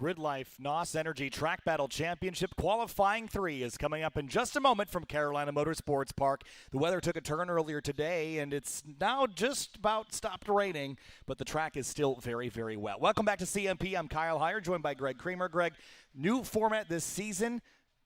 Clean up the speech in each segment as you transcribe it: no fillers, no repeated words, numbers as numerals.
GRIDLIFE NOS Energy Track Battle Championship Qualifying 3 is coming up in just a moment from Carolina Motorsports Park. The weather took a turn earlier today, and it's now just about stopped raining, but the track is still very, very wet. Welcome back to CMP. I'm Kyle Heyer, joined by Greg Creamer. Greg, new format this season.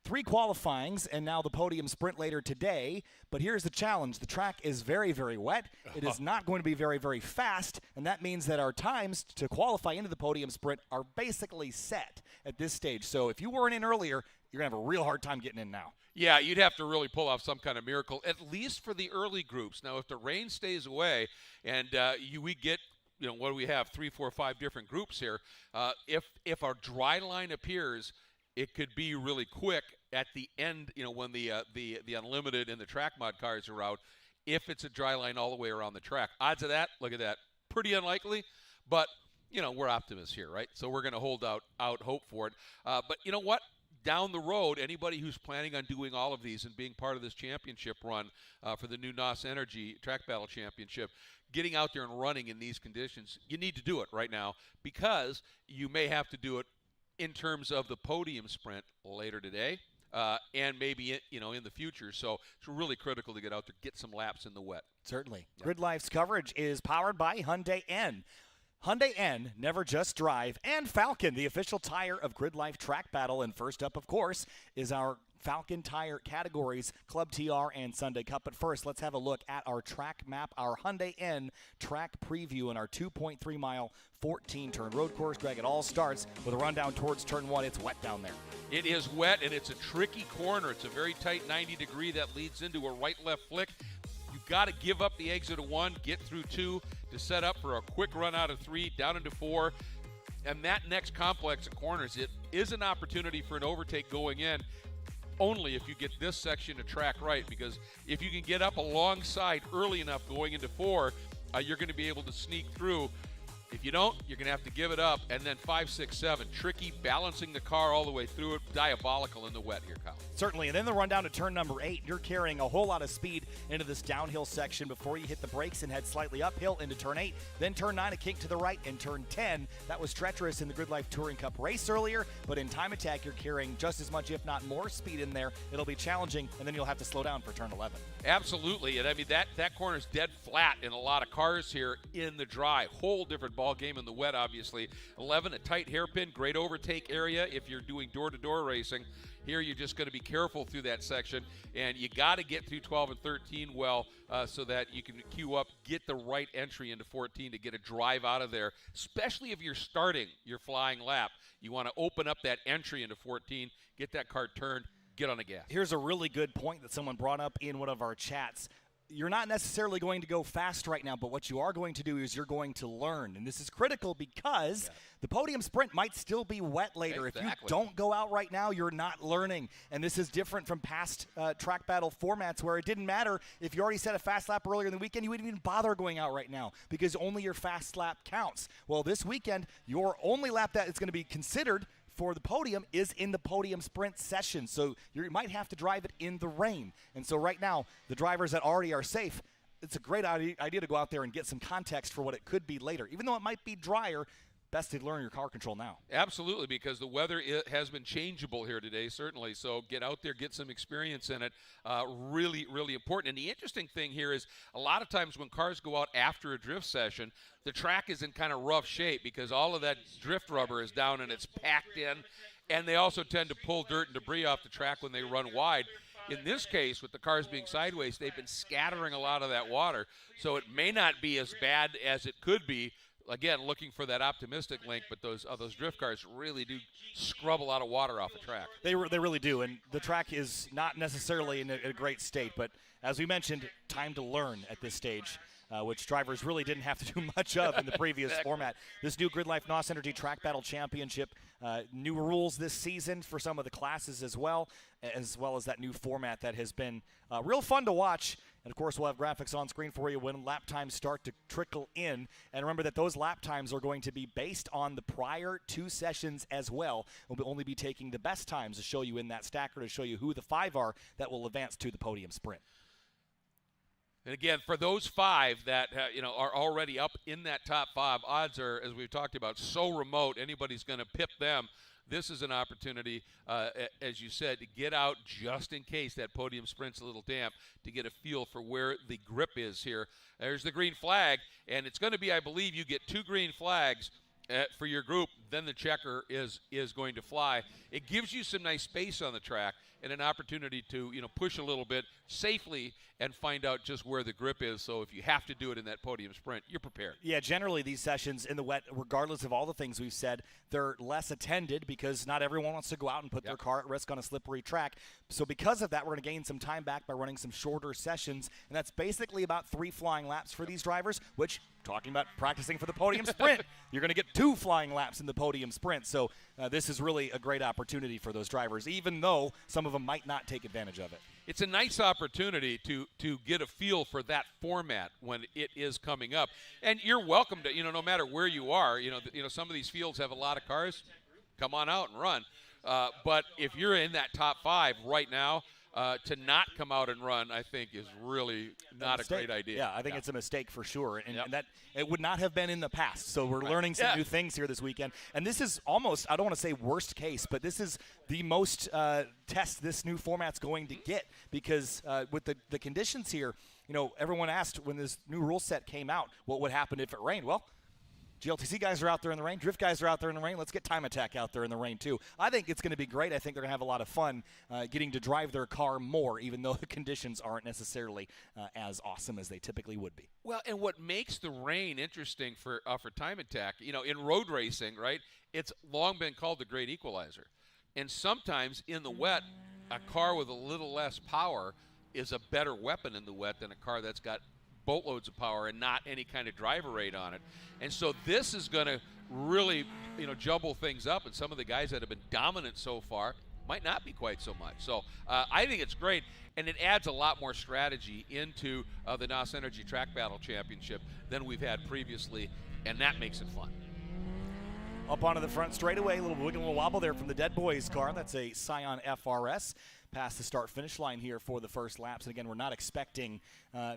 3 qualifyings and now the podium sprint later today. But here's the challenge. The track is very, very wet. It is not going to be very, very fast, and that means that our times to qualify into the podium sprint are basically set at this stage. So if you weren't in earlier, you're going to have a real hard time getting in now. Yeah, you'd have to really pull off some kind of miracle, at least for the early groups. Now, if the rain stays away and we get, what do we have, 3, 4, 5 different groups here, if our dry line appears, it could be really quick at the end, when the unlimited and the track mod cars are out, if it's a dry line all the way around the track. Odds of that, look at that, pretty unlikely, but, we're optimists here, right? So we're going to hold out hope for it. But you know what? Down the road, anybody who's planning on doing all of these and being part of this championship run for the new NOS Energy Track Battle Championship, getting out there and running in these conditions, you need to do it right now because you may have to do it in terms of the podium sprint later today and maybe in the future. So it's really critical to get out there, get some laps in the wet. Certainly. Yeah. GRIDLIFE's coverage is powered by Hyundai N. Hyundai N, Never Just Drive, and Falcon, the official tire of GRIDLIFE Track Battle. And first up, of course, is our Falcon tire categories, Club TR and Sunday Cup. But first, let's have a look at our track map, our Hyundai N track preview in our 2.3-mile 14-turn road course. Greg, it all starts with a rundown towards turn 1. It's wet down there. It is wet, and it's a tricky corner. It's a very tight 90-degree that leads into a right-left flick. You've got to give up the exit of 1, get through 2 to set up for a quick run out of 3, down into 4. And that next complex of corners, it is an opportunity for an overtake going in, only if you get this section of track right, because if you can get up alongside early enough going into 4, you're going to be able to sneak through. If you don't, you're going to have to give it up. And then 5, 6, 7, tricky, balancing the car all the way through it, diabolical in the wet here, Kyle. Certainly, and then the run down to turn number 8, you're carrying a whole lot of speed into this downhill section before you hit the brakes and head slightly uphill into turn 8. Then turn 9, a kink to the right, and turn 10. That was treacherous in the GRIDLIFE Touring Cup race earlier, but in time attack, you're carrying just as much, if not more, speed in there. It'll be challenging, and then you'll have to slow down for turn 11. Absolutely, and I mean, that corner's dead flat in a lot of cars here in the dry. Whole different ball game in the wet, obviously. 11, a tight hairpin, great overtake area if you're doing door-to-door racing. Here you're just going to be careful through that section, and you got to get through 12 and 13 well so that you can queue up, get the right entry into 14 to get a drive out of there, especially if you're starting your flying lap. You want to open up that entry into 14, get that car turned, get on the gas. Here's a really good point that someone brought up in one of our chats. You're not necessarily going to go fast right now, but what you are going to do is you're going to learn. And this is critical because the podium sprint might still be wet later. Exactly. If you don't go out right now, you're not learning. And this is different from past track battle formats where it didn't matter if you already set a fast lap earlier in the weekend, you wouldn't even bother going out right now because only your fast lap counts. Well, this weekend, your only lap that is going to be considered for the podium is in the podium sprint session. So you might have to drive it in the rain. And so right now, the drivers that already are safe, it's a great idea to go out there and get some context for what it could be later. Even though it might be drier, best to learn your car control now. Absolutely, because the weather has been changeable here today, certainly. So get out there, get some experience in it. Really, really important. And the interesting thing here is a lot of times when cars go out after a drift session, the track is in kind of rough shape because all of that drift rubber is down and it's packed in. And they also tend to pull dirt and debris off the track when they run wide. In this case, with the cars being sideways, they've been scattering a lot of that water. So it may not be as bad as it could be. Again, looking for that optimistic link, but those drift cars really do scrub a lot of water off the track. They really do, and the track is not necessarily in a great state, but as we mentioned, time to learn at this stage, which drivers really didn't have to do much of in the previous format. This new GRIDLIFE NOS Energy Track Battle Championship, new rules this season for some of the classes as well as that new format that has been real fun to watch. And, of course, we'll have graphics on screen for you when lap times start to trickle in. And remember that those lap times are going to be based on the prior 2 sessions as well. We'll only be taking the best times to show you in that stacker to show you who the 5 are that will advance to the podium sprint. And again, for those 5 that are already up in that top 5, odds are, as we've talked about, so remote, anybody's going to pip them. this is an opportunity, as you said, to get out just in case that podium sprint's a little damp, to get a feel for where the grip is here. There's the green flag, and it's going to be, I believe, you get 2 green flags for your group, then the checker is going to fly. It gives you some nice space on the track and an opportunity to push a little bit safely and find out just where the grip is. So if you have to do it in that podium sprint, you're prepared. Yeah, generally these sessions in the wet, regardless of all the things we've said, they're less attended because not everyone wants to go out and put their car at risk on a slippery track. So because of that, we're going to gain some time back by running some shorter sessions, and that's basically about 3 flying laps for these drivers, which, talking about practicing for the podium sprint, you're going to get 2 flying laps in the podium sprint. So this is really a great opportunity for those drivers, even though some of them might not take advantage of it. It's a nice opportunity to get a feel for that format when it is coming up. And you're welcome to, no matter where you are, some of these fields have a lot of cars. Come on out and run. But if you're in that top 5 right now, to not come out and run, I think, is really not a great idea. Yeah, I think it's a mistake for sure, and that it would not have been in the past. So we're learning some new things here this weekend. And this is almost, I don't want to say worst case, but this is the most test this new format's going to get because with the conditions here, everyone asked when this new rule set came out, what would happen if it rained? Well, GLTC guys are out there in the rain. Drift guys are out there in the rain. Let's get Time Attack out there in the rain, too. I think it's going to be great. I think they're going to have a lot of fun getting to drive their car more, even though the conditions aren't necessarily as awesome as they typically would be. Well, and what makes the rain interesting for Time Attack, in road racing, right, it's long been called the great equalizer. And sometimes in the wet, a car with a little less power is a better weapon in the wet than a car that's got boatloads of power and not any kind of driver rate on it. And so this is going to really, jumble things up, and some of the guys that have been dominant so far might not be quite so much. So I think it's great, and it adds a lot more strategy into the NOS Energy Track Battle Championship than we've had previously, and that makes it fun. Up onto the front straightaway, a little wiggle, little wobble there from the Dead Boys car. That's a Scion FRS. Past the start-finish line here for the first laps. And again, we're not expecting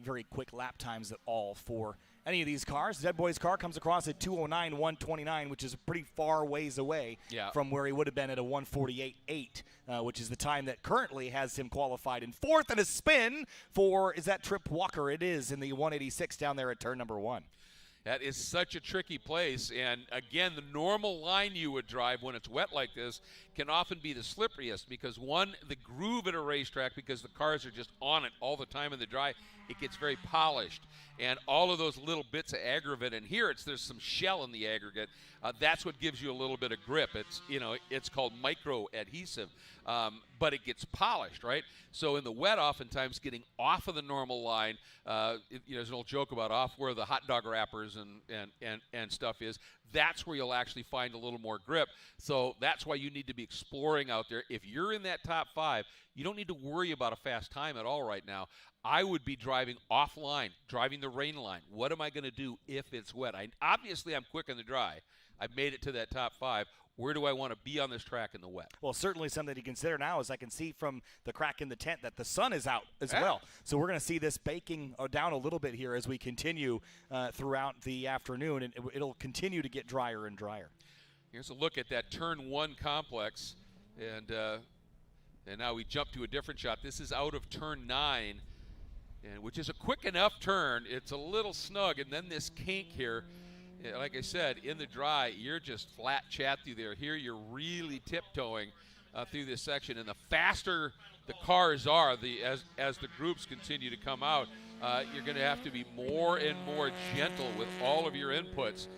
very quick lap times at all for any of these cars. Dead Boy's car comes across at 209.129, which is a pretty far ways away from where he would have been at a 148.8, which is the time that currently has him qualified in 4th in a spin for, is that Trip Walker? It is in the 186 down there at turn number 1. That is such a tricky place, and again, the normal line you would drive when it's wet like this can often be the slipperiest because, one, the groove at a racetrack, because the cars are just on it all the time in the dry, it gets very polished, and all of those little bits of aggregate, and here there's some shell in the aggregate, that's what gives you a little bit of grip. It's called micro adhesive, but it gets polished, right? So in the wet, oftentimes getting off of the normal line, there's an old joke about off where the hot dog wrappers and stuff is. That's where you'll actually find a little more grip. So that's why you need to be exploring out there. If you're in that top 5, you don't need to worry about a fast time at all right now. I would be driving offline, driving the rain line. What am I going to do if it's wet? Obviously, I'm quick in the dry. I've made it to that top 5. Where do I want to be on this track in the wet? Well, certainly something to consider now is I can see from the crack in the tent that the sun is out as well. So we're going to see this baking down a little bit here as we continue throughout the afternoon, and it'll continue to get drier and drier. Here's a look at that turn 1 complex, and now we jump to a different shot. This is out of turn 9, which is a quick enough turn. It's a little snug, and then this kink here. Like I said, in the dry, you're just flat chat through there. Here you're really tiptoeing through this section, and the faster the cars are, as the groups continue to come out, you're going to have to be more and more gentle with all of your inputs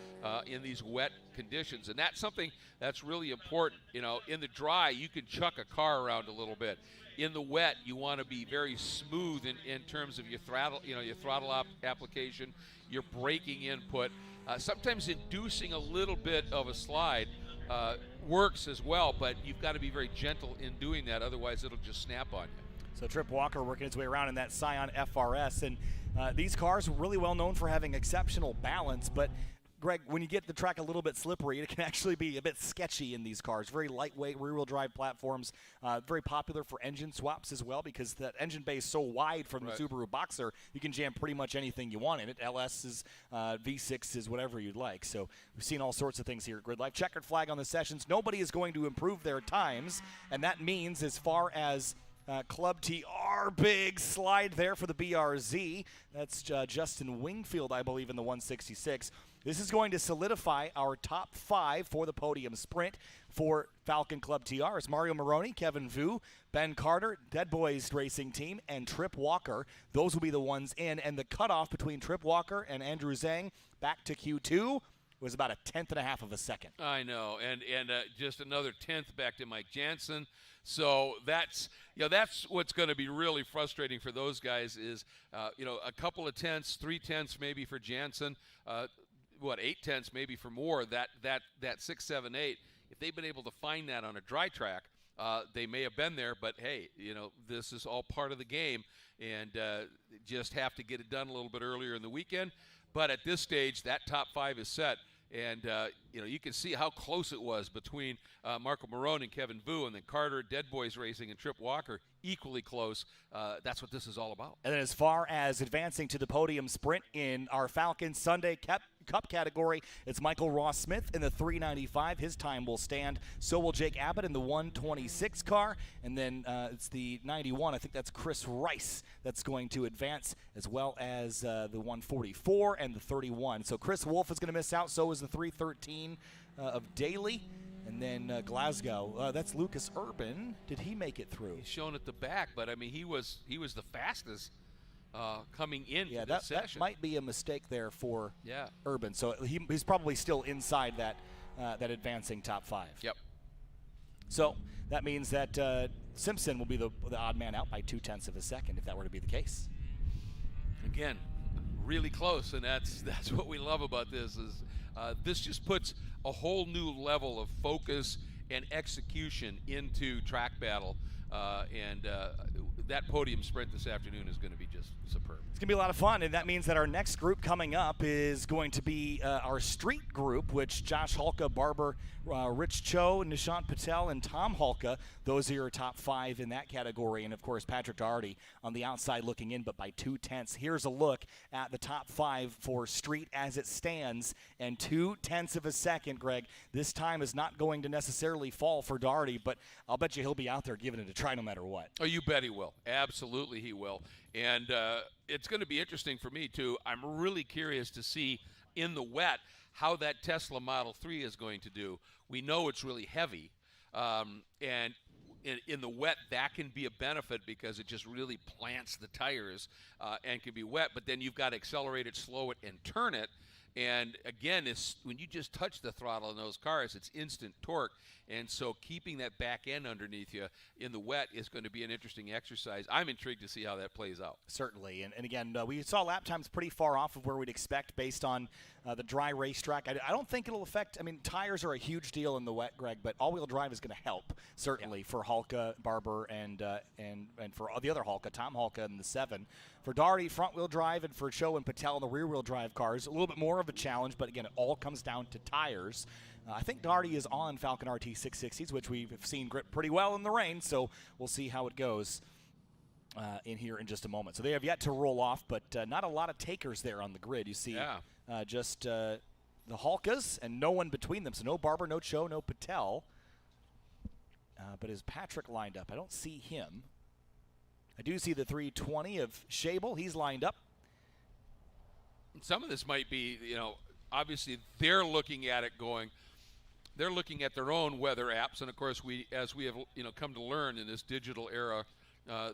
in these wet conditions, and that's something that's really important. In the dry, you can chuck a car around a little bit. In the wet, you want to be very smooth in terms of your throttle, your throttle application, your braking input. Sometimes inducing a little bit of a slide works as well, but you've got to be very gentle in doing that, otherwise it'll just snap on you. So Trip Walker working his way around in that Scion FRS, and these cars are really well known for having exceptional balance, but Greg, when you get the track a little bit slippery, it can actually be a bit sketchy in these cars. Very lightweight rear-wheel drive platforms, very popular for engine swaps as well because that engine bay is so wide from the Subaru Boxer, you can jam pretty much anything you want in it. LS's, V6's, whatever you'd like. So we've seen all sorts of things here at Grid Life. Checkered flag on the sessions. Nobody is going to improve their times, and that means as far as Club TR, big slide there for the BRZ. That's Justin Wingfield, I believe, in the 166. This is going to solidify our top 5 for the podium sprint for Falcon Club TR. It's Mario Moroni, Kevin Vu, Ben Carter, Dead Boys Racing Team, and Trip Walker. Those will be the ones in. And the cutoff between Trip Walker and Andrew Zhang back to Q2 was about a 1/10 of a second. I know, and just another 1/10 back to Mike Jansen. So that's what's going to be really frustrating for those guys is a couple of 10ths, 3 tenths maybe for Jansen, 8 tenths maybe for more. That 6, 7, 8. If they've been able to find that on a dry track, they may have been there. But hey, this is all part of the game, and just have to get it done a little bit earlier in the weekend. But at this stage, that top 5 is set. And, you can see how close it was between Marco Marone and Kevin Vu, and then Carter, Dead Boys Racing, and Trip Walker, equally close. That's what this is all about. And then as far as advancing to the podium sprint in our Falcon Sunday Cup category, it's Michael Ross Smith in the 395. His time will stand. So will Jake Abbott in the 126 car. And then it's the 91. I think that's Chris Rice that's going to advance, as well as the 144 and the 31. So Chris Wolf is going to miss out. So is the 313 of Daly. And then Glasgow, that's Lucas Urban. Did he make it through? He's shown at the back, but I mean he was the fastest coming in. Yeah, that session. That might be a mistake there for Urban. So he's probably still inside that advancing top 5. Yep. So that means that Simpson will be the odd man out by 0.2 of a second if that were to be the case. Again, really close, and that's what we love about this is this just puts a whole new level of focus and execution into track battle, and that podium sprint this afternoon is going to be just superb. It's going to be a lot of fun, and that means that our next group coming up is going to be our street group, which Josh Hulka, Barber, Rich Cho, Nishant Patel, and Tom Hulka, those are your top 5 in that category, and of course Patrick Doherty on the outside looking in, but by 0.2. Here's a look at the top 5 for street as it stands, and 0.2 of a second, Greg. This time is not going to necessarily fall for Doherty, but I'll bet you he'll be out there giving it a try no matter what. Oh, you bet he will. Absolutely he will. And it's going to be interesting for me, too. I'm really curious to see in the wet how that Tesla Model 3 is going to do. We know it's really heavy. And in the wet, that can be a benefit because it just really plants the tires and can be wet. But then you've got to accelerate it, slow it, and turn it. And again, when you just touch the throttle in those cars, it's instant torque. And so keeping that back end underneath you in the wet is going to be an interesting exercise. I'm intrigued to see how that plays out. Certainly. And again, we saw lap times pretty far off of where we'd expect based on the dry racetrack. I don't think it'll affect, tires are a huge deal in the wet, Greg, but all-wheel drive is going to help, certainly, for Hulka, Barber, and for the other Hulka, Tom Hulka in the 7. For Doherty, front-wheel drive, and for Cho and Patel in the rear-wheel drive cars, a little bit more of a challenge, but again, it all comes down to tires. I think Doherty is on Falcon RT 660s, which we've seen grip pretty well in the rain, so we'll see how it goes in here in just a moment. So they have yet to roll off, but not a lot of takers there on the grid. You see just the Hulkas and no one between them. So no Barber, no Cho, no Patel. But is Patrick lined up? I don't see him. I do see the 320 of Shable. He's lined up. Some of this might be, obviously they're looking at it going, they're looking at their own weather apps. And, of course, as we have, come to learn in this digital era,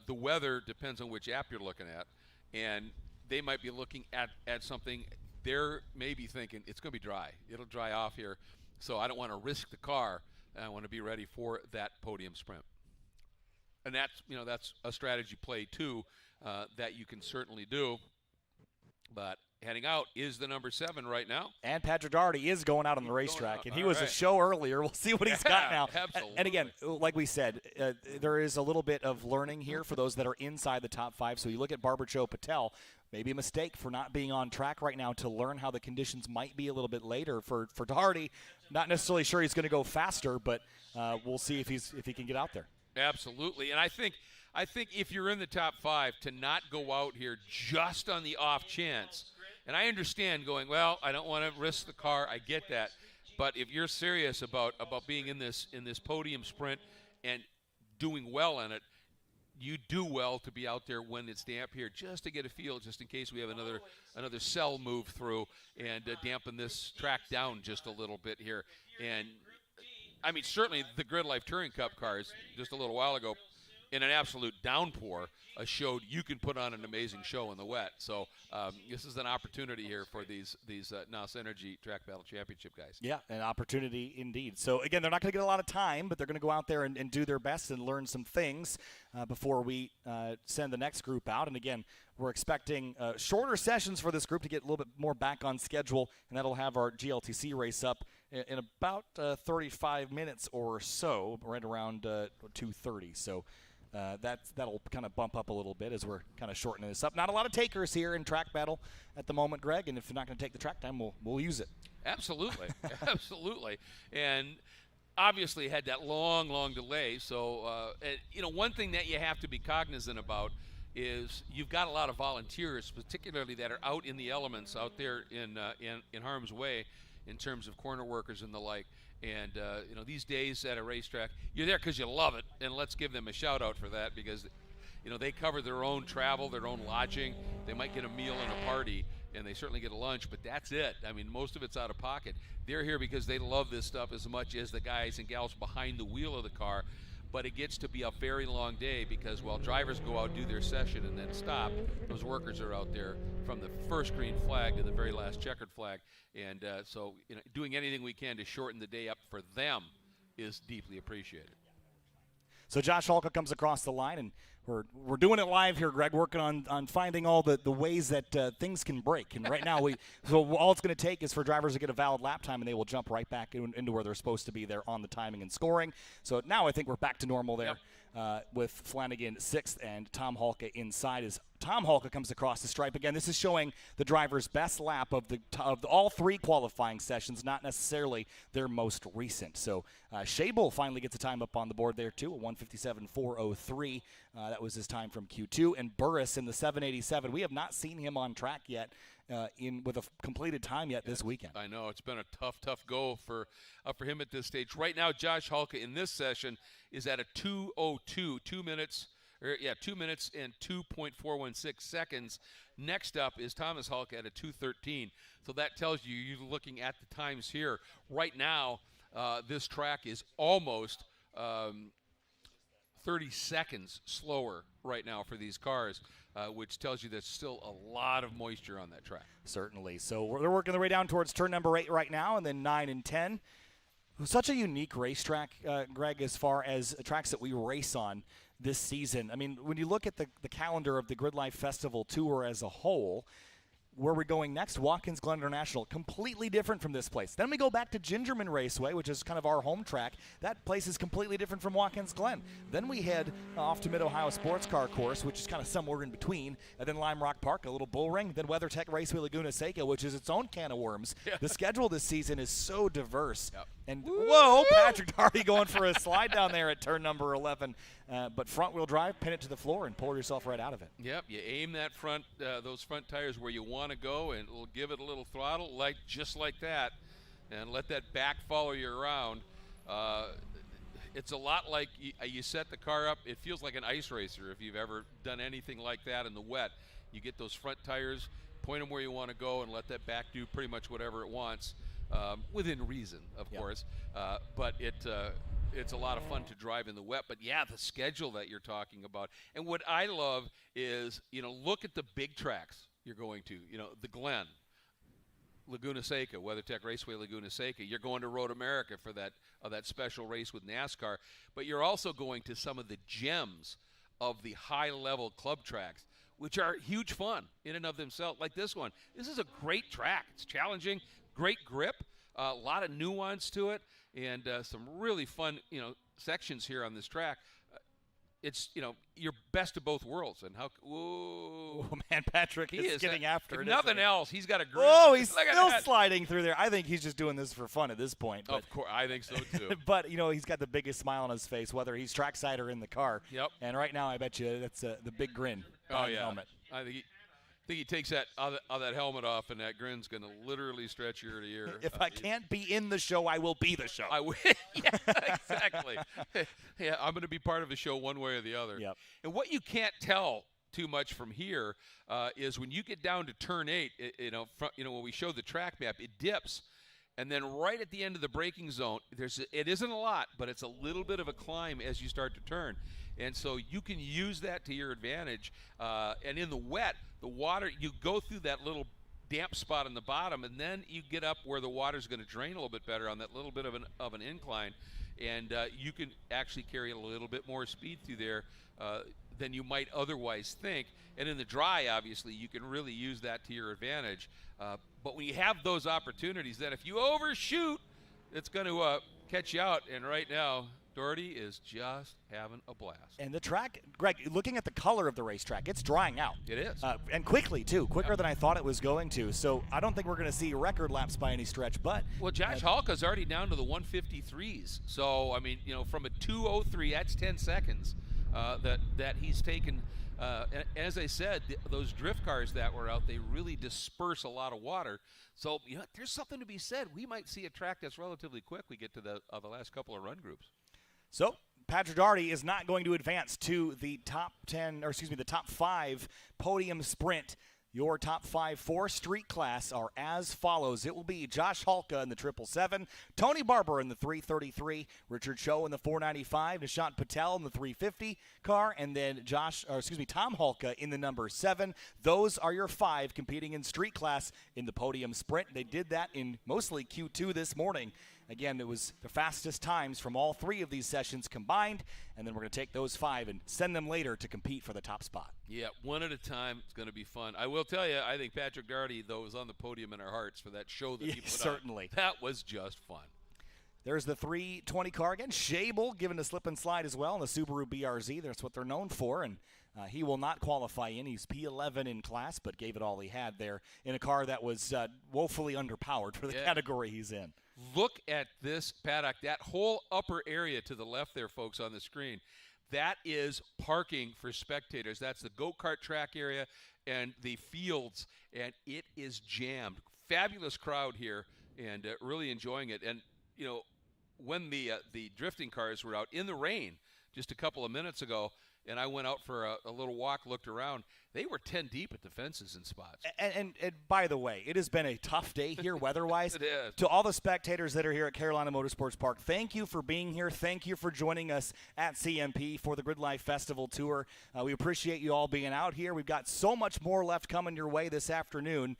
the weather depends on which app you're looking at. And they might be looking at something. They're maybe thinking it's going to be dry. It'll dry off here. So I don't want to risk the car. I want to be ready for that podium sprint. And that's a strategy play, too, that you can certainly do. But heading out is the number 7 right now. And Patrick Doherty is going out on the racetrack. And he was a show earlier. We'll see what he's got now. Absolutely. And again, like we said, there is a little bit of learning here for those that are inside the top 5. So you look at Barber, Cho, Patel. maybe a mistake for not being on track right now to learn how the conditions might be a little bit later for Doherty. Not necessarily sure he's going to go faster, but we'll see if he can get out there. Absolutely, and I think if you're in the top 5, to not go out here just on the off chance, and I understand going, well, I don't want to risk the car. I get that, but if you're serious about being in this podium sprint and doing well in it, you do well to be out there when it's damp here, just to get a feel, just in case we have another cell move through and dampen this track down just a little bit here. And I mean, certainly the GRIDLIFE Touring Cup cars just a little while ago, in an absolute downpour, showed you can put on an amazing show in the wet. So this is an opportunity here for these NOS Energy Track Battle Championship guys. Yeah, an opportunity indeed. So, again, they're not going to get a lot of time, but they're going to go out there and do their best and learn some things before we send the next group out. And, again, we're expecting shorter sessions for this group to get a little bit more back on schedule, and that'll have our GLTC race up in about 35 minutes or so, right around 2:30. So that'll kind of bump up a little bit as we're kind of shortening this up. Not a lot of takers here in track battle at the moment, Greg, and if you're not going to take the track time, we'll use it. Absolutely. Absolutely. And obviously had that long delay. So, one thing that you have to be cognizant about is you've got a lot of volunteers, particularly that are out in the elements, out there in harm's way in terms of corner workers and the like. And, these days at a racetrack, you're there because you love it, and let's give them a shout-out for that because, they cover their own travel, their own lodging. They might get a meal and a party, and they certainly get a lunch, but that's it. I mean, most of it's out of pocket. They're here because they love this stuff as much as the guys and gals behind the wheel of the car. But it gets to be a very long day because while drivers go out, do their session, and then stop, those workers are out there from the first green flag to the very last checkered flag. And so doing anything we can to shorten the day up for them is deeply appreciated. So Josh Halka comes across the line, and we're doing it live here, Greg, working on finding all the ways that things can break. And right now, so all it's going to take is for drivers to get a valid lap time, and they will jump right back into where they're supposed to be there on the timing and scoring. So now I think we're back to normal there. Yep. With Flanagan 6th and Tom Halka inside as Tom Halka comes across the stripe. Again, this is showing the driver's best lap of all 3 qualifying sessions, not necessarily their most recent. So Shable finally gets a time up on the board there too, a 1:57.403. That was his time from Q2. And Burris in the 7:87. We have not seen him on track yet with a completed time yet this weekend. I know it's been a tough go for him at this stage. Right now, Josh Halka in this session is at a 2:02, 2 minutes and 2.416 seconds. Next up is Thomas Halka at a 2:13. So that tells you you're looking at the times here. Right now, this track is almost 30 seconds slower right now for these cars, which tells you there's still a lot of moisture on that track. Certainly. So they're working their way down towards turn number 8 right now, and then 9 and 10. Such a unique racetrack, Greg, as far as tracks that we race on this season. I mean, when you look at the calendar of the GRIDLIFE Festival Tour as a whole, where we're going next, Watkins Glen International, completely different from this place. Then we go back to Gingerman Raceway, which is kind of our home track. That place is completely different from Watkins Glen. Then we head off to Mid-Ohio Sports Car Course, which is kind of somewhere in between, and then Lime Rock Park, a little bull ring, then WeatherTech Raceway Laguna Seca, which is its own can of worms. Yeah. The schedule this season is so diverse. Yep. And whoa, Patrick Doherty going for a slide down there at turn number 11. But front-wheel drive, pin it to the floor, and pull yourself right out of it. Yep, you aim that those front tires where you want to go, and it'll give it a little throttle, just like that, and let that back follow you around. It's a lot like you set the car up. It feels like an ice racer if you've ever done anything like that in the wet. You get those front tires, point them where you want to go, and let that back do pretty much whatever it wants, within reason, of course. But it's a lot of fun to drive in the wet. But, yeah, the schedule that you're talking about. And what I love is, look at the big tracks you're going to. The Glen, Laguna Seca, WeatherTech Raceway Laguna Seca. You're going to Road America for that special race with NASCAR. But you're also going to some of the gems of the high-level club tracks, which are huge fun in and of themselves, like this one. This is a great track. It's challenging, great grip, a lot of nuance to it, and some really fun, sections here on this track. it's, you're best of both worlds. And how, whoa. Oh, man, Patrick He is getting after if it. nothing else, he's got a grip. Oh, he's Look at still that. sliding through there. I think he's just doing this for fun at this point. But, Of course, I think so, too. but, he's got the biggest smile on his face, whether he's trackside or in the car. Yep. And right now, I bet you that's the big grin on the helmet. I think he takes that helmet off, and that grin's going to literally stretch ear to ear. If I can't be in the show, I will be the show. I will. Yeah, exactly. Yeah, I'm going to be part of the show one way or the other. Yep. And what you can't tell too much from here is when you get down to turn 8, when we show the track map, it dips. And then right at the end of the braking zone, it isn't a lot, but it's a little bit of a climb as you start to turn. And so you can use that to your advantage. And in the wet, the water, you go through that little damp spot on the bottom, and then you get up where the water's going to drain a little bit better on that little bit of an incline. And you can actually carry a little bit more speed through there than you might otherwise think. And in the dry, obviously, you can really use that to your advantage. But when you have those opportunities, then if you overshoot, it's going to catch you out. And right now, Doherty is just having a blast. And the track, Greg, looking at the color of the racetrack, it's drying out. It is. And quickly, too. Quicker than I thought it was going to. So I don't think we're going to see record laps by any stretch. But well, Josh Halka's already down to the 153s. So, I mean, from a 2:03, that's 10 seconds that he's taken. As I said, those drift cars that were out, they really disperse a lot of water. So, there's something to be said. We might see a track that's relatively quick. We get to the last couple of run groups. So Patrick Doherty is not going to advance to the top 5 podium sprint. Your top 5 for street class are as follows. It will be Josh Halka in the 777, Tony Barber in the 333, Richard Cho in the 495, Nishant Patel in the 350 car, and then Tom Halka in the number 7. Those are your 5 competing in street class in the podium sprint. They did that in mostly Q2 this morning. Again, it was the fastest times from all 3 of these sessions combined, and then we're going to take those 5 and send them later to compete for the top spot. Yeah, one at a time. It's going to be fun. I will tell you, I think Patrick Doherty, though, was on the podium in our hearts for that show that he put certainly. on. That was just fun. There's the 320 car again. Shable given a slip and slide as well in the Subaru BRZ. That's what they're known for, and he will not qualify in. He's P11 in class, but gave it all he had there in a car that was woefully underpowered for the category he's in. Look at this paddock, that whole upper area to the left there, folks, on the screen. That is parking for spectators. That's the go-kart track area and the fields, and it is jammed. Fabulous crowd here, and really enjoying it. And, when the drifting cars were out in the rain just a couple of minutes ago, and I went out for a little walk, looked around, they were 10 deep at the fences in spots. And by the way, it has been a tough day here weather-wise. It is. To all the spectators that are here at Carolina Motorsports Park, thank you for being here. Thank you for joining us at CMP for the GRIDLIFE Festival Tour. We appreciate you all being out here. We've got so much more left coming your way this afternoon.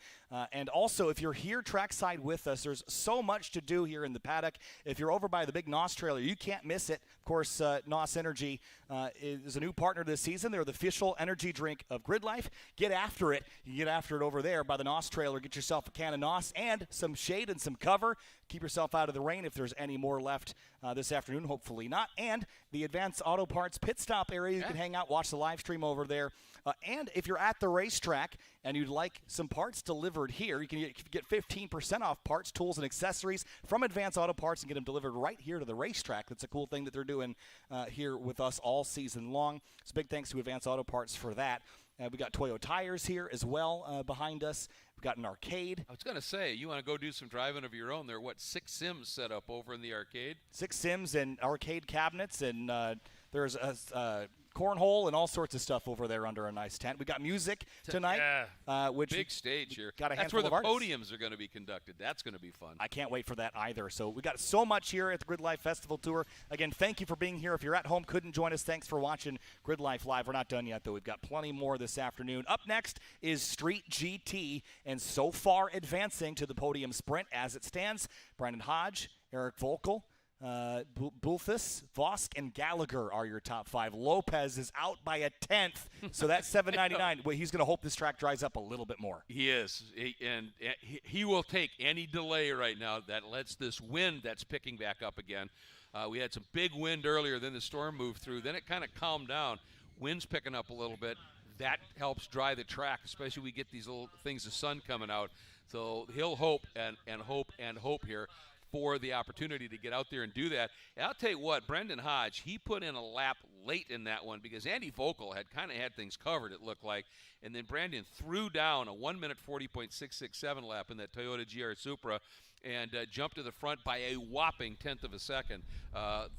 And also, if you're here trackside with us, there's so much to do here in the paddock. If you're over by the big NOS trailer, you can't miss it. Of course, NOS Energy is a new partner this season. They're the official energy drink of GRIDLIFE. Get after it. You can get after it over there by the NOS trailer. Get yourself a can of NOS and some shade and some cover. Keep yourself out of the rain if there's any more left this afternoon. Hopefully not. And the Advanced Auto Parts pit stop area. You can hang out, watch the live stream over there. And if you're at the racetrack and you'd like some parts delivered here, you can get 15% off parts, tools, and accessories from Advanced Auto Parts and get them delivered right here to the racetrack. That's a cool thing that they're doing here with us all season long. So big thanks to Advanced Auto Parts for that. We got Toyo tires here as well behind us. We've got an arcade. I was going to say, you want to go do some driving of your own. There are, 6 sims set up over in the arcade? 6 sims and arcade cabinets, and there's a cornhole and all sorts of stuff over there under a nice tent. We got music tonight. Which big stage here. Got a That's where handful the of artists. podiums are going to be conducted. That's going to be fun. I can't wait for that either. So we got so much here at the GRIDLIFE Festival Tour. Again, thank you for being here. If you're at home, couldn't join us, thanks for watching GRIDLIFE Live. We're not done yet, though. We've got plenty more this afternoon. Up next is Street GT, and so far advancing to the podium sprint as it stands, Brandon Hodge, Eric Volkel, Bulthus, Vosk, and Gallagher are your top 5. Lopez is out by a 10th, so that's 799. Well, he's going to hope this track dries up a little bit more. He is, he will take any delay right now that lets this wind that's picking back up again We had some big wind earlier, then the storm moved through. Then it kind of calmed down. Wind's picking up a little bit. That helps dry the track, especially we get these little things of sun coming out. So he'll hope and hope here for the opportunity to get out there and do that. And I'll tell you what, Brendan Hodge, he put in a lap late in that one because Andy Vogel had kind of had things covered, it looked like. And then Brandon threw down a 1-minute 40.667 lap in that Toyota GR Supra and jumped to the front by a whopping 1/10 of a second.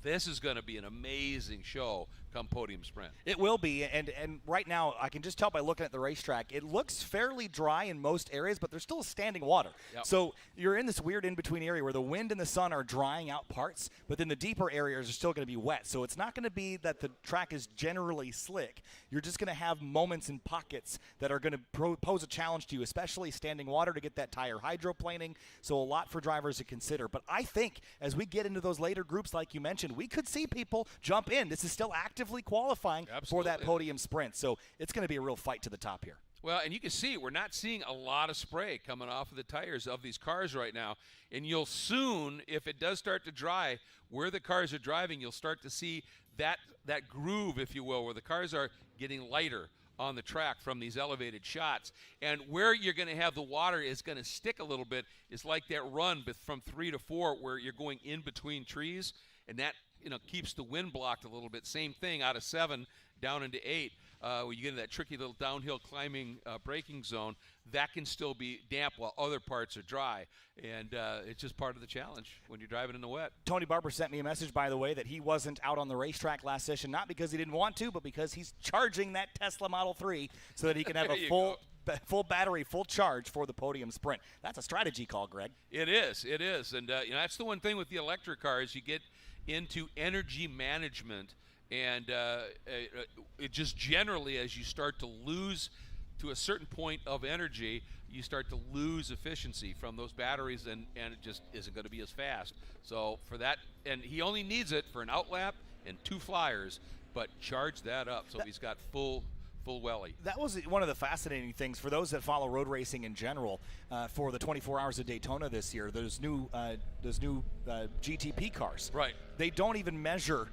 This is going to be an amazing show come podium sprint. It will be, and right now I can just tell by looking at the racetrack, it looks fairly dry in most areas, but there's still standing water. Yep. So you're in this weird in-between area where the wind and the sun are drying out parts, but then the deeper areas are still going to be wet. So it's not going to be that the track is generally slick. You're just going to have moments and pockets that are going to pose a challenge to you, especially standing water to get that tire hydroplaning. So a lot for drivers to consider. But I think as we get into those later groups, like you mentioned, we could see people jump in. This is still actively qualifying for that podium sprint. So it's going to be a real fight to the top here. Well, and you can see we're not seeing a lot of spray coming off of the tires of these cars right now. And you'll soon, if it does start to dry, where the cars are driving, you'll start to see that groove, if you will, where the cars are getting lighter on the track from these elevated shots. And where you're going to have the water is going to stick a little bit is like that run from 3 to 4 where you're going in between trees, and that keeps the wind blocked a little bit. Same thing out of 7 down into 8. Where you get into that tricky little downhill climbing braking zone, that can still be damp while other parts are dry. And it's just part of the challenge when you're driving in the wet. Tony Barber sent me a message, by the way, that he wasn't out on the racetrack last session, not because he didn't want to, but because he's charging that Tesla Model 3 so that he can have a full battery, full charge for the podium sprint. That's a strategy call, Greg. It is. And that's the one thing with the electric cars. You get into energy management. And it just generally, as you start to lose to a certain point of energy, you start to lose efficiency from those batteries, and it just isn't going to be as fast. So for that, and he only needs it for an outlap and 2 flyers, but charge that up so he's got full welly. That was one of the fascinating things for those that follow road racing in general. For the 24 Hours of Daytona this year, those new GTP cars. Right. They don't even measure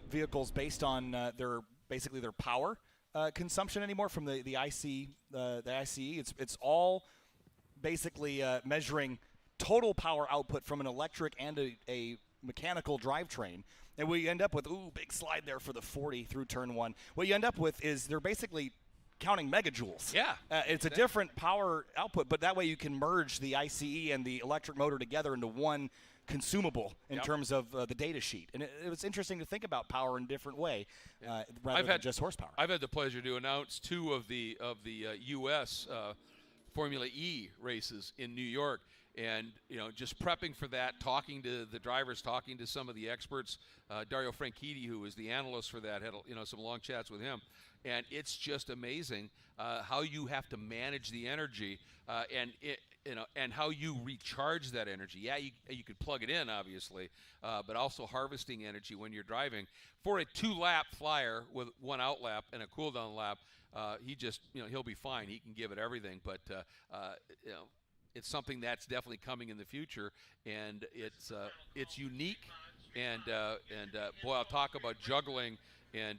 vehicles based on their power consumption anymore from the ICE. It's all basically measuring total power output from an electric and a mechanical drivetrain. And what you end up with, big slide there for the 40 through turn 1. What you end up with is they're basically counting megajoules. Yeah. It's a different power output, but that way you can merge the ICE and the electric motor together into one consumable in terms of the data sheet. And it was interesting to think about power in a different way rather than just horsepower. I've had the pleasure to announce 2 of the U.S. Formula E races in New York. And, just prepping for that, talking to the drivers, talking to some of the experts, Dario Franchitti, who was the analyst for that, had, some long chats with him. And it's just amazing how you have to manage the energy and how you recharge that energy. Yeah, you could plug it in, obviously, but also harvesting energy when you're driving. For a 2-lap flyer with 1 outlap and a cool-down lap, he just, he'll be fine. He can give it everything. But, it's something that's definitely coming in the future, and it's unique. And boy, I'll talk about juggling and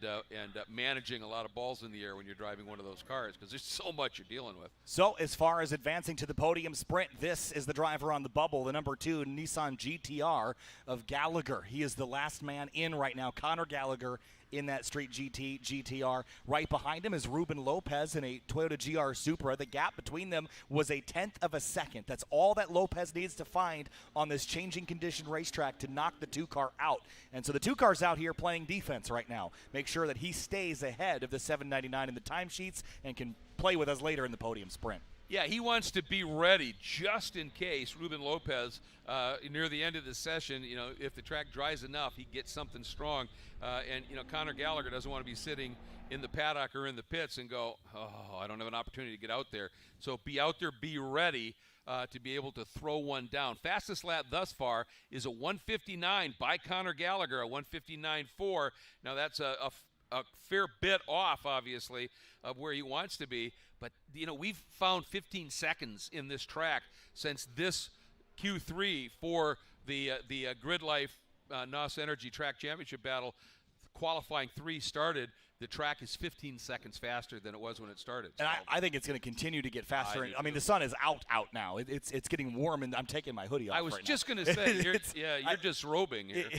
managing a lot of balls in the air when you're driving one of those cars, because there's so much you're dealing with. So as far as advancing to the podium sprint, this is the driver on the bubble, the number 2 Nissan GTR of Gallagher. He is the last man in right now, Conor Gallagher, in that Street GTR. Right behind him is Ruben Lopez in a Toyota GR Supra. The gap between them was a 1/10 of a second. That's all that Lopez needs to find on this changing condition racetrack to knock the 2 car out. And so the 2 car's out here playing defense right now. Make sure that he stays ahead of the 799 in the timesheets and can play with us later in the podium sprint. Yeah, he wants to be ready just in case Ruben Lopez, near the end of the session, if the track dries enough, he gets something strong. And Conor Gallagher doesn't want to be sitting in the paddock or in the pits and go, I don't have an opportunity to get out there. So be out there, be ready to be able to throw one down. Fastest lap thus far is a 1:59 by Conor Gallagher, a 1:59.4. Now that's a fair bit off, obviously, of where he wants to be. But, we've found 15 seconds in this track since this Q3 for the GRIDLIFE NOS Energy Track Championship battle, qualifying 3 started, the track is 15 seconds faster than it was when it started. And I think it's going to continue to get faster. I mean, the sun is out now. It's getting warm, and I'm taking my hoodie off. I was right just now. going to say, you're disrobing here.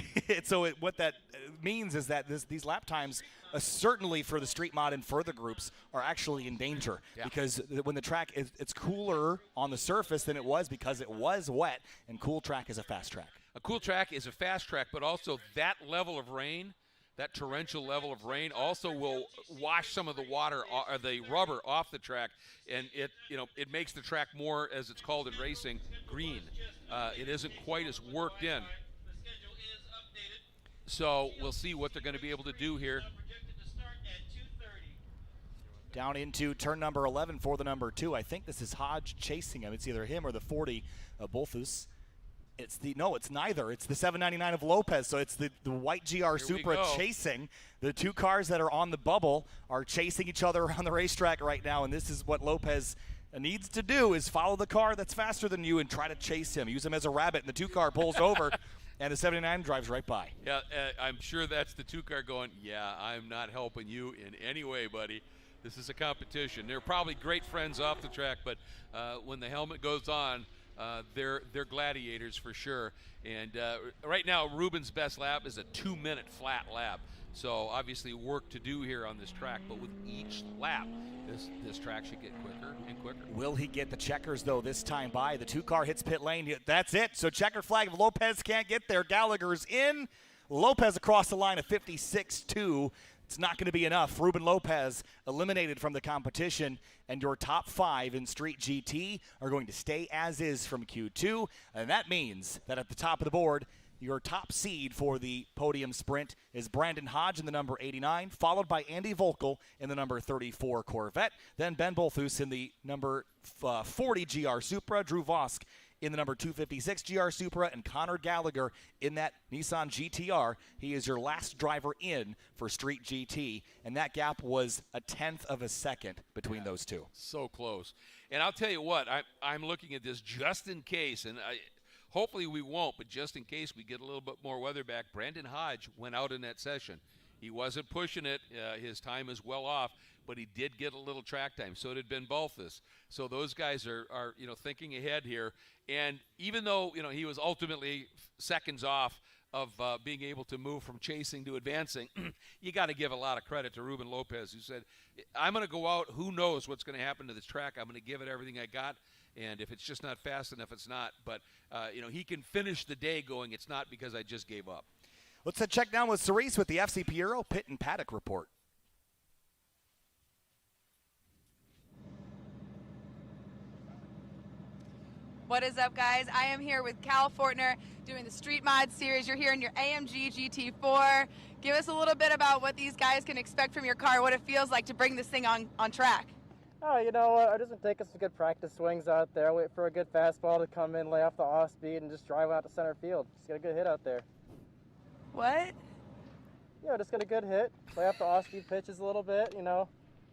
What that means is that these lap times, certainly for the street mod and further groups, are actually in danger because when the track it's cooler on the surface than it was because it was wet, and cool track is a fast track. A cool track is a fast track, but also that level of rain, that torrential level of rain, also will wash some of the water or the rubber off the track, and it makes the track more, as it's called in racing, green. It isn't quite as worked in. So we'll see what they're going to be able to do here. Down into turn number 11 for the number 2. I think this is Hodge chasing him. It's either him or the 40 of Bolthus. It's neither. It's the 799 of Lopez. So it's the white GR Supra chasing. The 2 cars that are on the bubble are chasing each other around the racetrack right now, and this is what Lopez needs to do, is follow the car that's faster than you and try to chase him. Use him as a rabbit, and the 2 car pulls over, and the 79 drives right by. Yeah, I'm sure that's the 2 car going, yeah, I'm not helping you in any way, buddy. This is a competition. They're probably great friends off the track, but when the helmet goes on, they're gladiators for sure. And right now, Ruben's best lap is a 2-minute flat lap. So obviously work to do here on this track, but with each lap, this track should get quicker and quicker. Will he get the checkers, though, this time by? The 2 car hits pit lane. That's it. So checker flag if Lopez can't get there. Gallagher's in. Lopez across the line of 56-2. It's not going to be enough. Ruben Lopez eliminated from the competition, and your top 5 in Street GT are going to stay as is from Q2, and that means that at the top of the board, your top seed for the podium sprint is Brandon Hodge in the number 89, followed by Andy Volkel in the number 34 Corvette, then Ben Bolthus in the number 40 GR Supra, Drew Vosk in the number 256 GR Supra, and Connor Gallagher in that Nissan GTR. He is your last driver in for Street GT, and that gap was 1/10 of a second between those 2. So close. And I'll tell you what, I'm looking at this just in case, and hopefully we won't, but just in case we get a little bit more weather back. Brandon Hodge went out in that session. He wasn't pushing it. His time is well off, but he did get a little track time. So did Ben Bolthus. So those guys are thinking ahead here. And even though he was ultimately seconds off of being able to move from chasing to advancing, you got to give a lot of credit to Ruben Lopez, who said, "I'm going to go out. Who knows what's going to happen to this track? I'm going to give it everything I got. And if it's just not fast enough, it's not." But he can finish the day going, "It's not because I just gave up." Let's check down with Cerise with the FCP Euro Pit and Paddock report. What is up, guys? I am here with Cal Fortner doing the Street Mod Series. You're here in your AMG GT4. Give us a little bit about what these guys can expect from your car, what it feels like to bring this thing on track. Oh, I just been taking some good practice swings out there, wait for a good fastball to come in, lay off the off speed, and just drive out to center field. Just get a good hit out there. What? Just get a good hit, lay off the off speed pitches a little bit,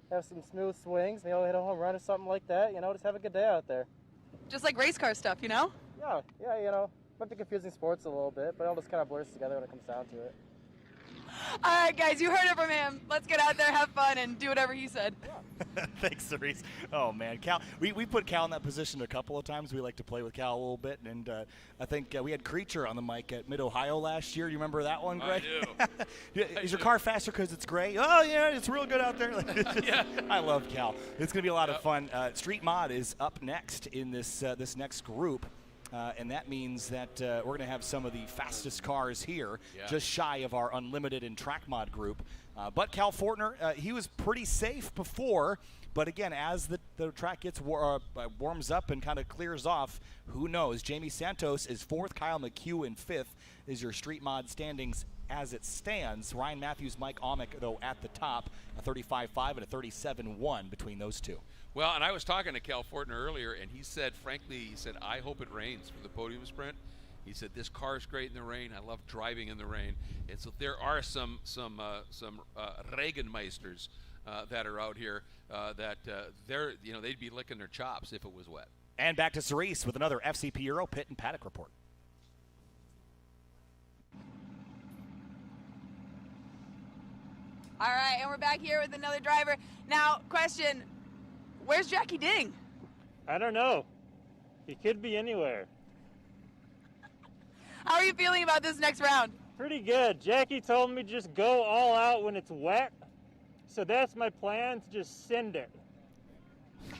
have some smooth swings, hit a home run or something like that, just have a good day out there. Just like race car stuff, Yeah, might be confusing sports a little bit, but it all just kind of blurs together when it comes down to it. All right, guys, you heard it from him. Let's get out there, have fun, and do whatever he said. Yeah. Thanks, Cerise. Oh, man. Cal, we put Cal in that position a couple of times. We like to play with Cal a little bit, and I think we had Creature on the mic at Mid-Ohio last year. Do you remember that one, Greg? I do. Is your car faster because it's gray? Oh, yeah, it's real good out there. Yeah. I love Cal. It's going to be a lot of fun. Street Mod is up next in this next group. And that means that we're going to have some of the fastest cars here, just shy of our Unlimited and Track Mod group. But Cal Fortner, he was pretty safe before. But again, as the track gets warms up and kind of clears off, who knows? Jamie Santos is 4th. Kyle McHugh in 5th is your Street Mod standings as it stands. Ryan Matthews, Mike Amick, though, at the top, a 35.5 and a 37.1 between those 2. Well, and I was talking to Cal Fortner earlier, and he said, frankly, I hope it rains for the podium sprint. He said, this car is great in the rain. I love driving in the rain. And so there are some Regenmeisters that are out here that they'd be licking their chops if it was wet. And back to Cerise with another FCP Euro Pit and Paddock report. All right, and we're back here with another driver. Now, question, where's Jackie Ding? I don't know. He could be anywhere. How are you feeling about this next round? Pretty good. Jackie told me just go all out when it's wet. So that's my plan, to just send it.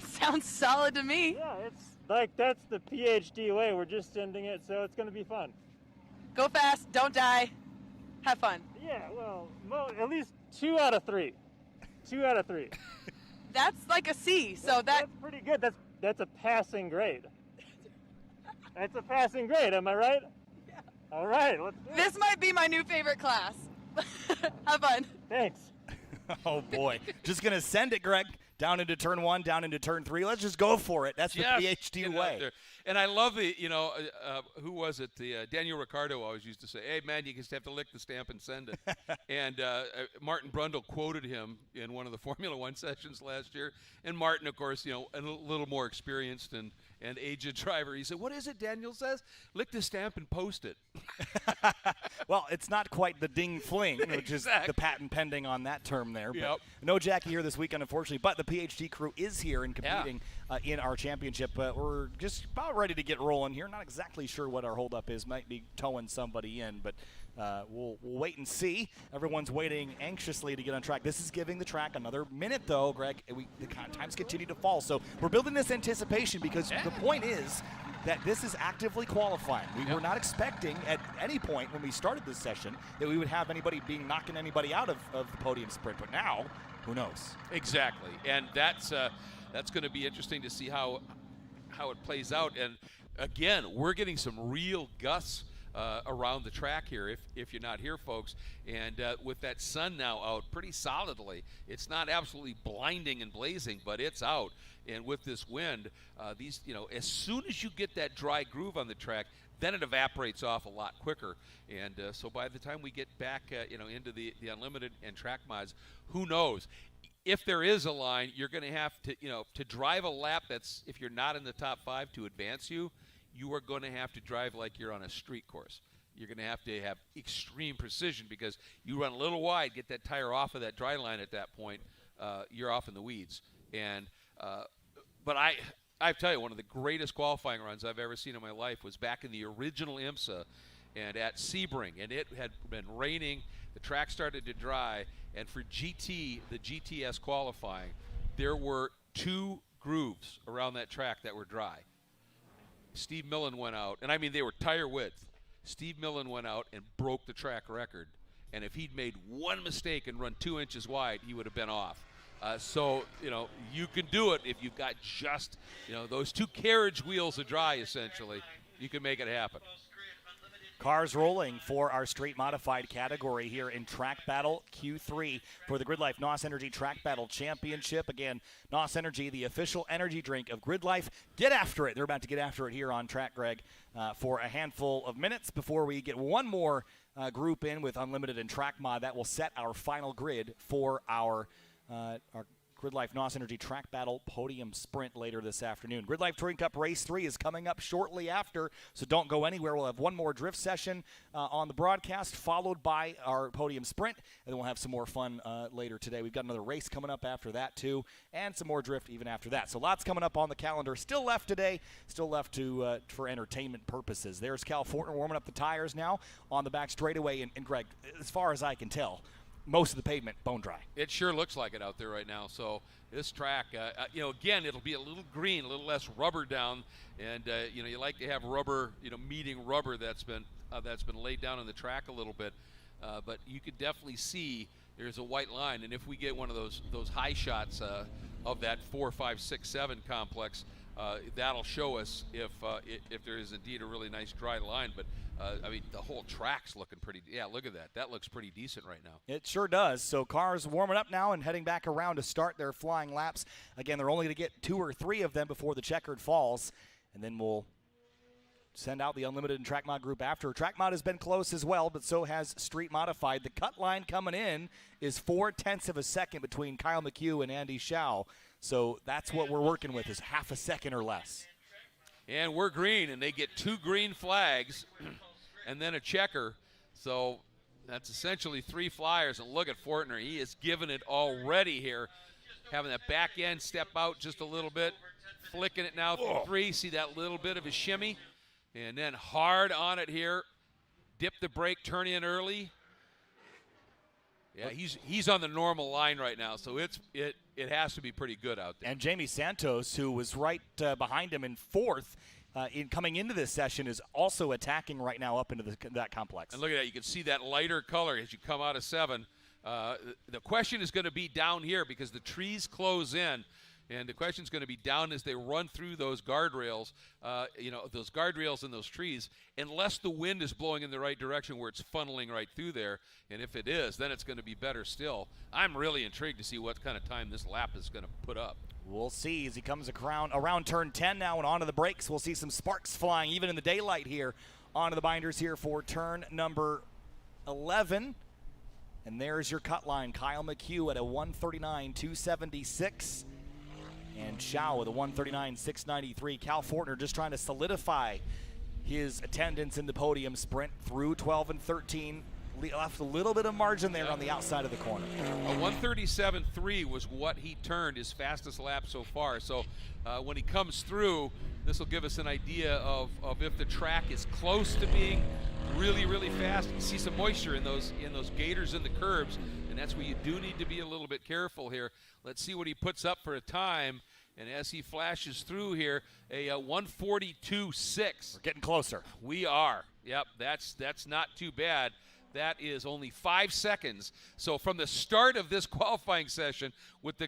Sounds solid to me. Yeah, it's like that's the PhD way. We're just sending it, so it's going to be fun. Go fast, don't die, have fun. Yeah, well, at least 2 out of 3. 2 out of 3. That's like a C, so That's pretty good. That's a passing grade. That's a passing grade, am I right? Yeah. All right, let's do it. This might be my new favorite class. Have fun. Thanks. Oh, boy. Just going to send it, Greg, down into turn 1, down into turn 3. Let's just go for it. That's the PhD way. And I love the, who was it? The Daniel Ricciardo always used to say, hey, man, you just have to lick the stamp and send it. And Martin Brundle quoted him in one of the Formula One sessions last year. And Martin, of course, a little more experienced and aged driver. He said, what is it Daniel says? Lick the stamp and post it. Well, it's not quite the ding fling, which is the patent pending on that term there. Yep. But no Jackie here this weekend, unfortunately. But the PhD crew is here and competing in our championship. We're just about ready to get rolling here. Not exactly sure what our holdup is. Might be towing somebody in, but we'll wait and see. Everyone's waiting anxiously to get on track. This is giving the track another minute, though, Greg. The times continue to fall. So we're building this anticipation because the point is that this is actively qualifying. We were not expecting at any point when we started this session that we would have anybody knocking anybody out of the podium sprint. But now, who knows? Exactly. And that's going to be interesting to see how it plays out. And again, we're getting some real gusts around the track here if you're not here, folks. And with that sun now out pretty solidly, it's not absolutely blinding and blazing, but it's out. And with this wind, as soon as you get that dry groove on the track, then it evaporates off a lot quicker. And so by the time we get back into the Unlimited and track mods, who knows? If there is a line, you're going to have to drive a lap that's, if you're not in the top 5 to advance you are going to have to drive like you're on a street course. You're going to have extreme precision because you run a little wide, get that tire off of that dry line at that point, you're off in the weeds. And but I tell you, one of the greatest qualifying runs I've ever seen in my life was back in the original IMSA and at Sebring, and it had been raining, the track started to dry, and for the GTS qualifying, there were 2 grooves around that track that were dry. Steve Millen went out, and I mean they were tire width. Steve Millen went out and broke the track record, and if he'd made one mistake and run 2 inches wide, he would have been off. So you can do it if you've got just those 2 carriage wheels of dry. Essentially, you can make it happen. Cars rolling for our straight modified category here in Track Battle Q3 for the GridLife NOS Energy Track Battle Championship. Again, NOS Energy, the official energy drink of GridLife. Get after it. They're about to get after it here on track, Greg, for a handful of minutes before we get one more group in with Unlimited and Track Mod. That will set our final grid for our GridLife NOS Energy Track Battle Podium Sprint later this afternoon. GridLife Touring Cup Race 3 is coming up shortly after, so don't go anywhere. We'll have one more drift session on the broadcast, followed by our Podium Sprint, and then we'll have some more fun later today. We've got another race coming up after that, too, and some more drift even after that. So lots coming up on the calendar. Still left today, still left for entertainment purposes. There's Cal Fortner warming up the tires now on the back straightaway, and Greg, as far as I can tell, most of the pavement bone dry. It sure looks like it out there right now. So this track, again, it'll be a little green, a little less rubber down, and you like to have rubber, meeting rubber that's been laid down on the track a little bit. But you could definitely see there's a white line, and if we get one of those high shots of that 4, 5, 6, 7 complex, that'll show us if there is indeed a really nice dry line. But the whole track's looking pretty. Yeah, look at that. That looks pretty decent right now. It sure does. So cars warming up now and heading back around to start their flying laps. Again, they're only going to get 2 or 3 of them before the checkered falls, and then we'll send out the Unlimited and Track Mod group after. Track Mod has been close as well, but so has Street Modified. The cut line coming in is 0.4 of a second between Kyle McHugh and Andy Schau. So that's what we're working with, is half a second or less. And we're green, and they get 2 green flags and then a checker. So That's essentially 3 flyers, and look at Fortner. He is giving it already here, having that back end step out just a little bit, flicking it now through 3. See that little bit of a shimmy, and then hard on it here. Dip the brake, turn in early. Yeah, he's on the normal line right now, so it has to be pretty good out there. And Jamie Santos, who was right behind him in 4th, in coming into this session, is also attacking right now up into that complex. And look at that. You can see that lighter color as you come out of 7. The question is going to be down here because the trees close in. And the question is going to be down as they run through those guardrails, those guardrails and those trees, unless the wind is blowing in the right direction where it's funneling right through there. And if it is, then it's going to be better still. I'm really intrigued to see what kind of time this lap is going to put up. We'll see as he comes around turn 10 now and onto the brakes. We'll see some sparks flying even in the daylight here onto the binders here for turn number 11. And there's your cut line. Kyle McHugh at a 139.276. And Shao with a 139.693. Cal Fortner just trying to solidify his attendance in the podium sprint through 12 and 13. Left a little bit of margin there on the outside of the corner. A 137.3 was what he turned his fastest lap so far. So when he comes through, this will give us an idea of if the track is close to being really, really fast. You see some moisture in those gators in the curbs, and that's where you do need to be a little bit careful here. Let's see what he puts up for a time. And as he flashes through here, a 142.6. We're getting closer. We are. Yep, that's not too bad. That is only 5 seconds. So from the start of this qualifying session with the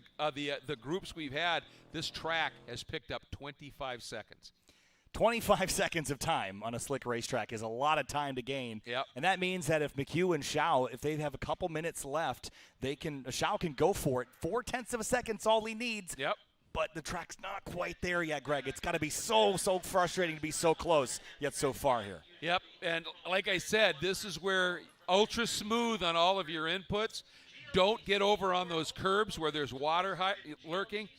groups we've had, this track has picked up 25 seconds. 25 seconds of time on a slick racetrack is a lot of time to gain. Yep. And that means that if McHugh and Shao, if they have a couple minutes left, Shao can go for it. 0.4 of a second's all he needs. Yep. But the track's not quite there yet, Greg. It's got to be so frustrating to be so close, yet so far here. Yep, and like I said, this is where ultra smooth on all of your inputs. Don't get over on those curbs where there's water lurking.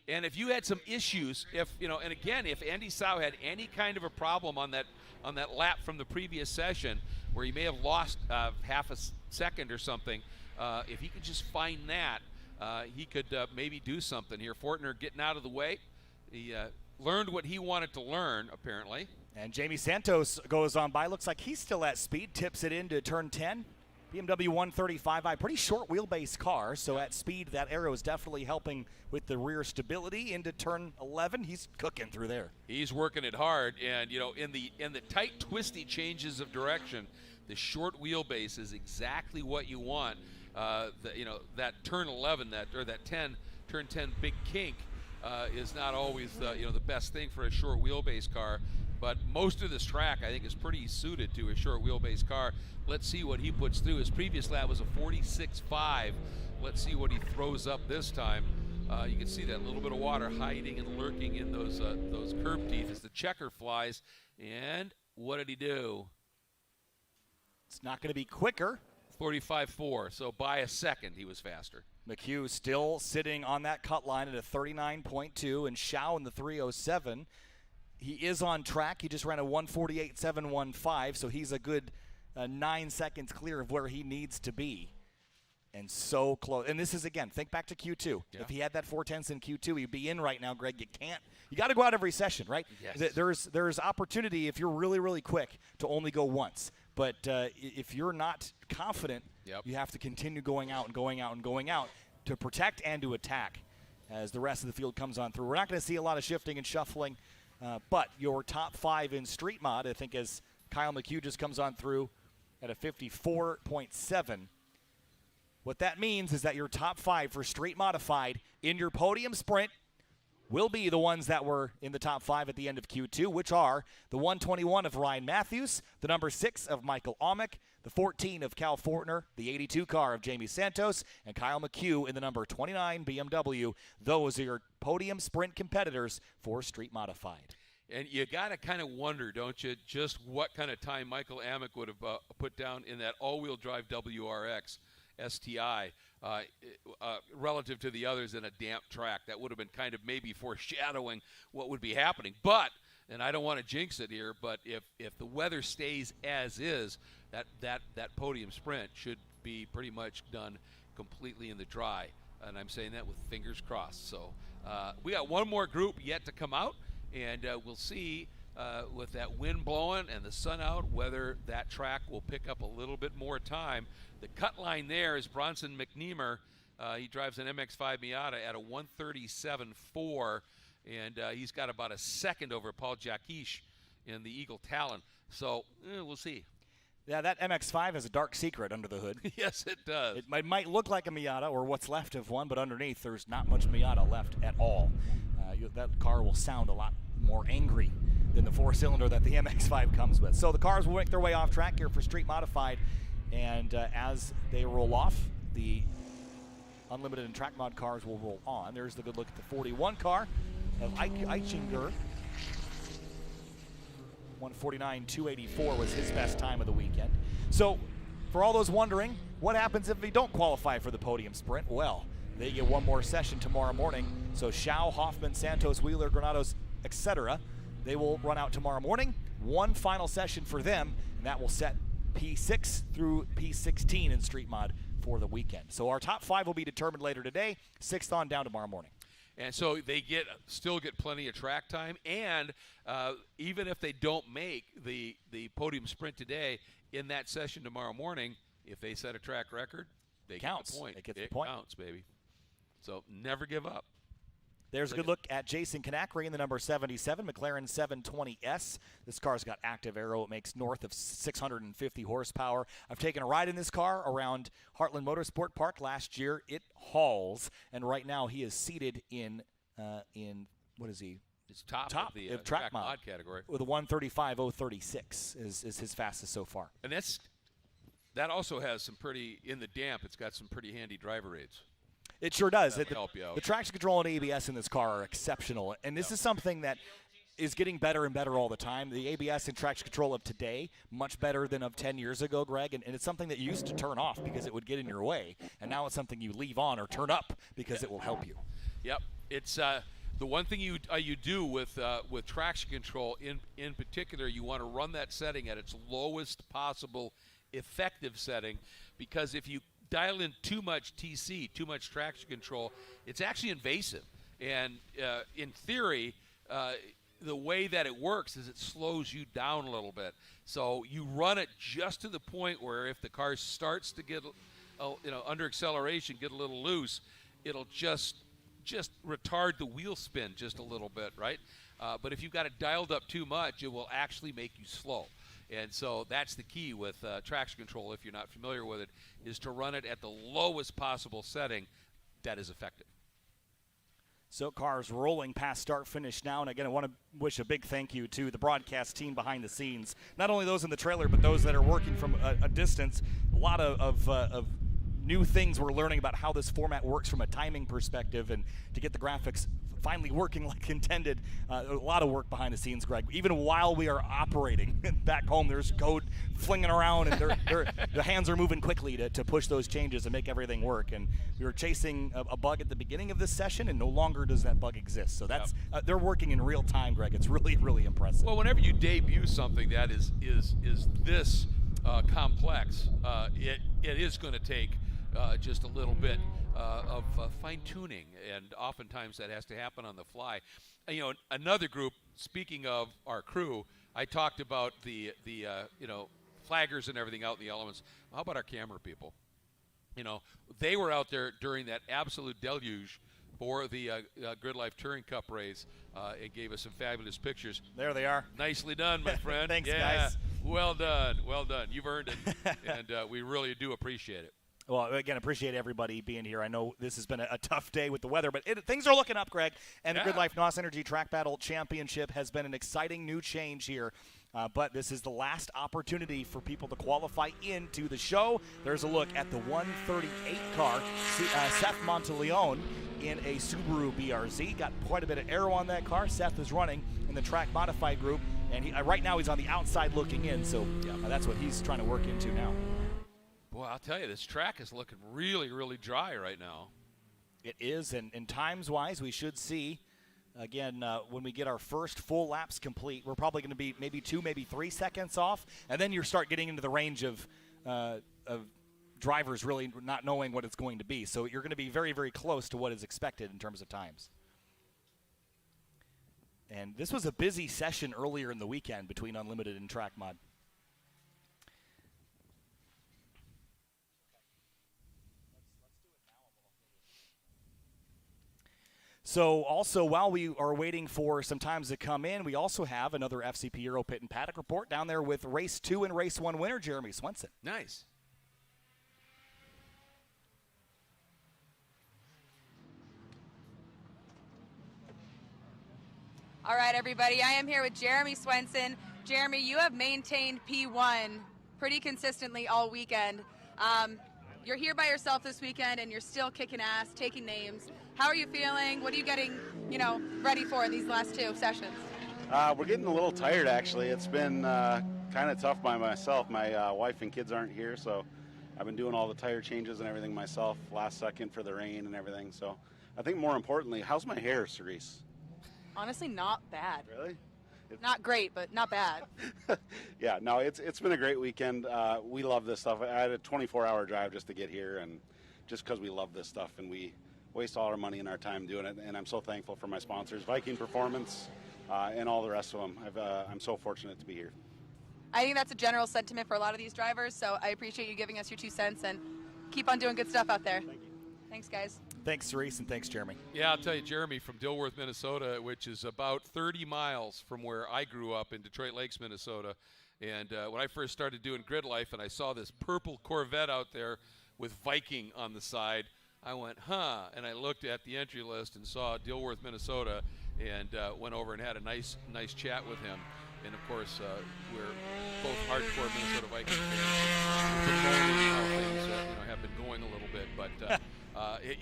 And if you had some issues, if Andy Sau had any kind of a problem on that lap from the previous session where he may have lost half a second or something, if he could just find that, he could maybe do something here. Fortner getting out of the way. He learned what he wanted to learn, apparently. And Jamie Santos goes on by. Looks like he's still at speed. Tips it into turn 10. BMW 135i. Pretty short wheelbase car. So at speed, that arrow is definitely helping with the rear stability into turn 11. He's cooking through there. He's working it hard. And, in the tight, twisty changes of direction, the short wheelbase is exactly what you want. That turn 11, turn 10 big kink is not always the best thing for a short wheelbase car, but most of this track I think is pretty suited to a short wheelbase car. Let's see what he puts through. His previous lap was a 46.5. Let's see what he throws up this time. You can see that little bit of water hiding and lurking in those curb teeth as the checker flies. And what did he do? It's not going to be quicker. 45.4, so by a second he was faster. McHugh still sitting on that cut line at a 39.2, and Shao in the 307. He is on track. He just ran a 148.715, so he's a good 9 seconds clear of where he needs to be. And so close. And this is, again, think back to Q2. Yeah. If he had that 4/10 in Q2, he'd be in right now, Greg. You got to go out every session, right? Yes. There's opportunity if you're really, really quick to only go once. But if you're not confident, you have to continue going out and going out and going out to protect and to attack as the rest of the field comes on through. We're not going to see a lot of shifting and shuffling, but your top 5 in street mod, I think, as Kyle McHugh just comes on through at a 54.7. What that means is that your top 5 for street modified in your podium sprint will be the ones that were in the top 5 at the end of Q2, which are the 121 of Ryan Matthews, the number 6 of Michael Omick, the 14 of Cal Fortner, the 82 car of Jamie Santos, and Kyle McHugh in the number 29 BMW. Those are your podium sprint competitors for street modified. And you got to kind of wonder, don't you, just what kind of time Michael Amick would have put down in that all-wheel drive WRX STI relative to the others in a damp track. That would have been kind of maybe foreshadowing what would be happening. But, and I don't want to jinx it here, but if the weather stays as is, that podium sprint should be pretty much done completely in the dry. And I'm saying that with fingers crossed. So we got one more group yet to come out, and we'll see with that wind blowing and the sun out whether that track will pick up a little bit more time. The cut line there is Bronson McNeamer. He drives an MX-5 Miata at a 137.4, and he's got about a second over Paul Jacquiche in the Eagle Talon. So we'll see. Yeah, that MX-5 has a dark secret under the hood. Yes, it does. It might look like a Miata or what's left of one, but underneath there's not much Miata left at all. That car will sound a lot more angry than the four-cylinder that the MX-5 comes with. So the cars will make their way off track here for Street Modified, and as they roll off, the Unlimited and Track Mod cars will roll on. There's the good look at the 41 car of Eichinger. 149.284 was his best time of the weekend. So for all those wondering, what happens if they don't qualify for the podium sprint? Well, they get one more session tomorrow morning. So Schau, Hoffman, Santos, Wheeler, Granados, etc., they will run out tomorrow morning. One final session for them, and that will set P6 through P16 in Street Mod for the weekend. So our top 5 will be determined later today, 6th on down tomorrow morning. And so they still get plenty of track time, and even if they don't make the podium sprint today, in that session tomorrow morning, if they set a track record, they get the point. It counts, baby. So never give up. There's a good look at Jason Kanakry in the number 77 McLaren 720S. This car's got active aero. It makes north of 650 horsepower. I've taken a ride in this car around Heartland Motorsport Park last year. It hauls, and right now he is seated in what is he? It's top of the track mod category with a 135.036 is his fastest so far. And that also has some pretty in the damp. It's got some pretty handy driver aids. It sure does. That'll help you out. The traction control and ABS in this car are exceptional, and this is something that is getting better and better all the time. The ABS and traction control of today, much better than of 10 years ago, Greg, and it's something that you used to turn off because it would get in your way, and now it's something you leave on or turn up because it will help you. Yep. It's the one thing you do with traction control in particular, you want to run that setting at its lowest possible effective setting, because if you dial in too much TC, too much traction control, it's actually invasive. And in theory, the way that it works is it slows you down a little bit. So you run it just to the point where if the car starts to get, under acceleration, get a little loose, it'll just retard the wheel spin just a little bit, right? But if you've got it dialed up too much, it will actually make you slow. And so that's the key with traction control, if you're not familiar with it, is to run it at the lowest possible setting that is effective. So cars rolling past start finish now, and again I want to wish a big thank you to the broadcast team behind the scenes, not only those in the trailer but those that are working from a distance. A lot of new things we're learning about how this format works from a timing perspective, and to get the graphics finally working like intended. A lot of work behind the scenes, Greg. Even while we are operating back home, there's code flinging around, and the hands are moving quickly to push those changes and make everything work. And we were chasing a bug at the beginning of this session, and no longer does that bug exist. So that's they're working in real time, Greg. It's really, really impressive. Well, whenever you debut something that is this complex, it is going to take just a little bit of fine-tuning, and oftentimes that has to happen on the fly. Another group, speaking of our crew, I talked about the flaggers and everything out in the elements. How about our camera people? They were out there during that absolute deluge for the GRIDLIFE Touring Cup race. It gave us some fabulous pictures. There they are. Nicely done, my friend. Thanks, guys. Well done. Well done. You've earned it, and we really do appreciate it. Well, again, appreciate everybody being here. I know this has been a tough day with the weather, but things are looking up, Greg. And the GRIDLIFE NOS Energy Track Battle Championship has been an exciting new change here. But this is the last opportunity for people to qualify into the show. There's a look at the 138 car, Seth Monteleone in a Subaru BRZ. Got quite a bit of aero on that car. Seth is running in the Track Modified group, and right now he's on the outside looking in, so that's what he's trying to work into now. Boy, I'll tell you, this track is looking really, really dry right now. It is, and times-wise, we should see Again, when we get our first full laps complete, we're probably going to be maybe 2, maybe 3 seconds off, and then you start getting into the range of drivers really not knowing what it's going to be. So you're going to be very, very close to what is expected in terms of times. And this was a busy session earlier in the weekend between Unlimited and Track Mod. So also, while we are waiting for some times to come in, we also have another FCP Euro Pit and Paddock report down there with Race 2 and Race 1 winner, Jeremy Swenson. Nice. All right, everybody, I am here with Jeremy Swenson. Jeremy, you have maintained P1 pretty consistently all weekend. You're here by yourself this weekend, and you're still kicking ass, taking names. How are you feeling? What are you getting, ready for in these last 2 sessions? We're getting a little tired, actually. It's been kind of tough by myself. My wife and kids aren't here, so I've been doing all the tire changes and everything myself last second for the rain and everything. So I think more importantly, how's my hair, Cerise? Honestly, not bad. Really? Not great, but not bad. Yeah, no, it's been a great weekend. We love this stuff. I had a 24-hour drive just to get here, and just because we love this stuff, and we waste all our money and our time doing it. And I'm so thankful for my sponsors, Viking Performance, and all the rest of them. I'm so fortunate to be here. I think that's a general sentiment for a lot of these drivers, so I appreciate you giving us your 2 cents, and keep on doing good stuff out there. Thank you. Thanks, guys. Thanks, Cerise, and thanks, Jeremy. Yeah, I'll tell you, Jeremy from Dilworth, Minnesota, which is about 30 miles from where I grew up in Detroit Lakes, Minnesota. And when I first started doing grid life and I saw this purple Corvette out there with Viking on the side, I went, huh, and I looked at the entry list and saw Dilworth, Minnesota, and went over and had a nice chat with him. And, of course, we're both hardcore Minnesota Vikings fans. We're promoting how things have been going a little bit, but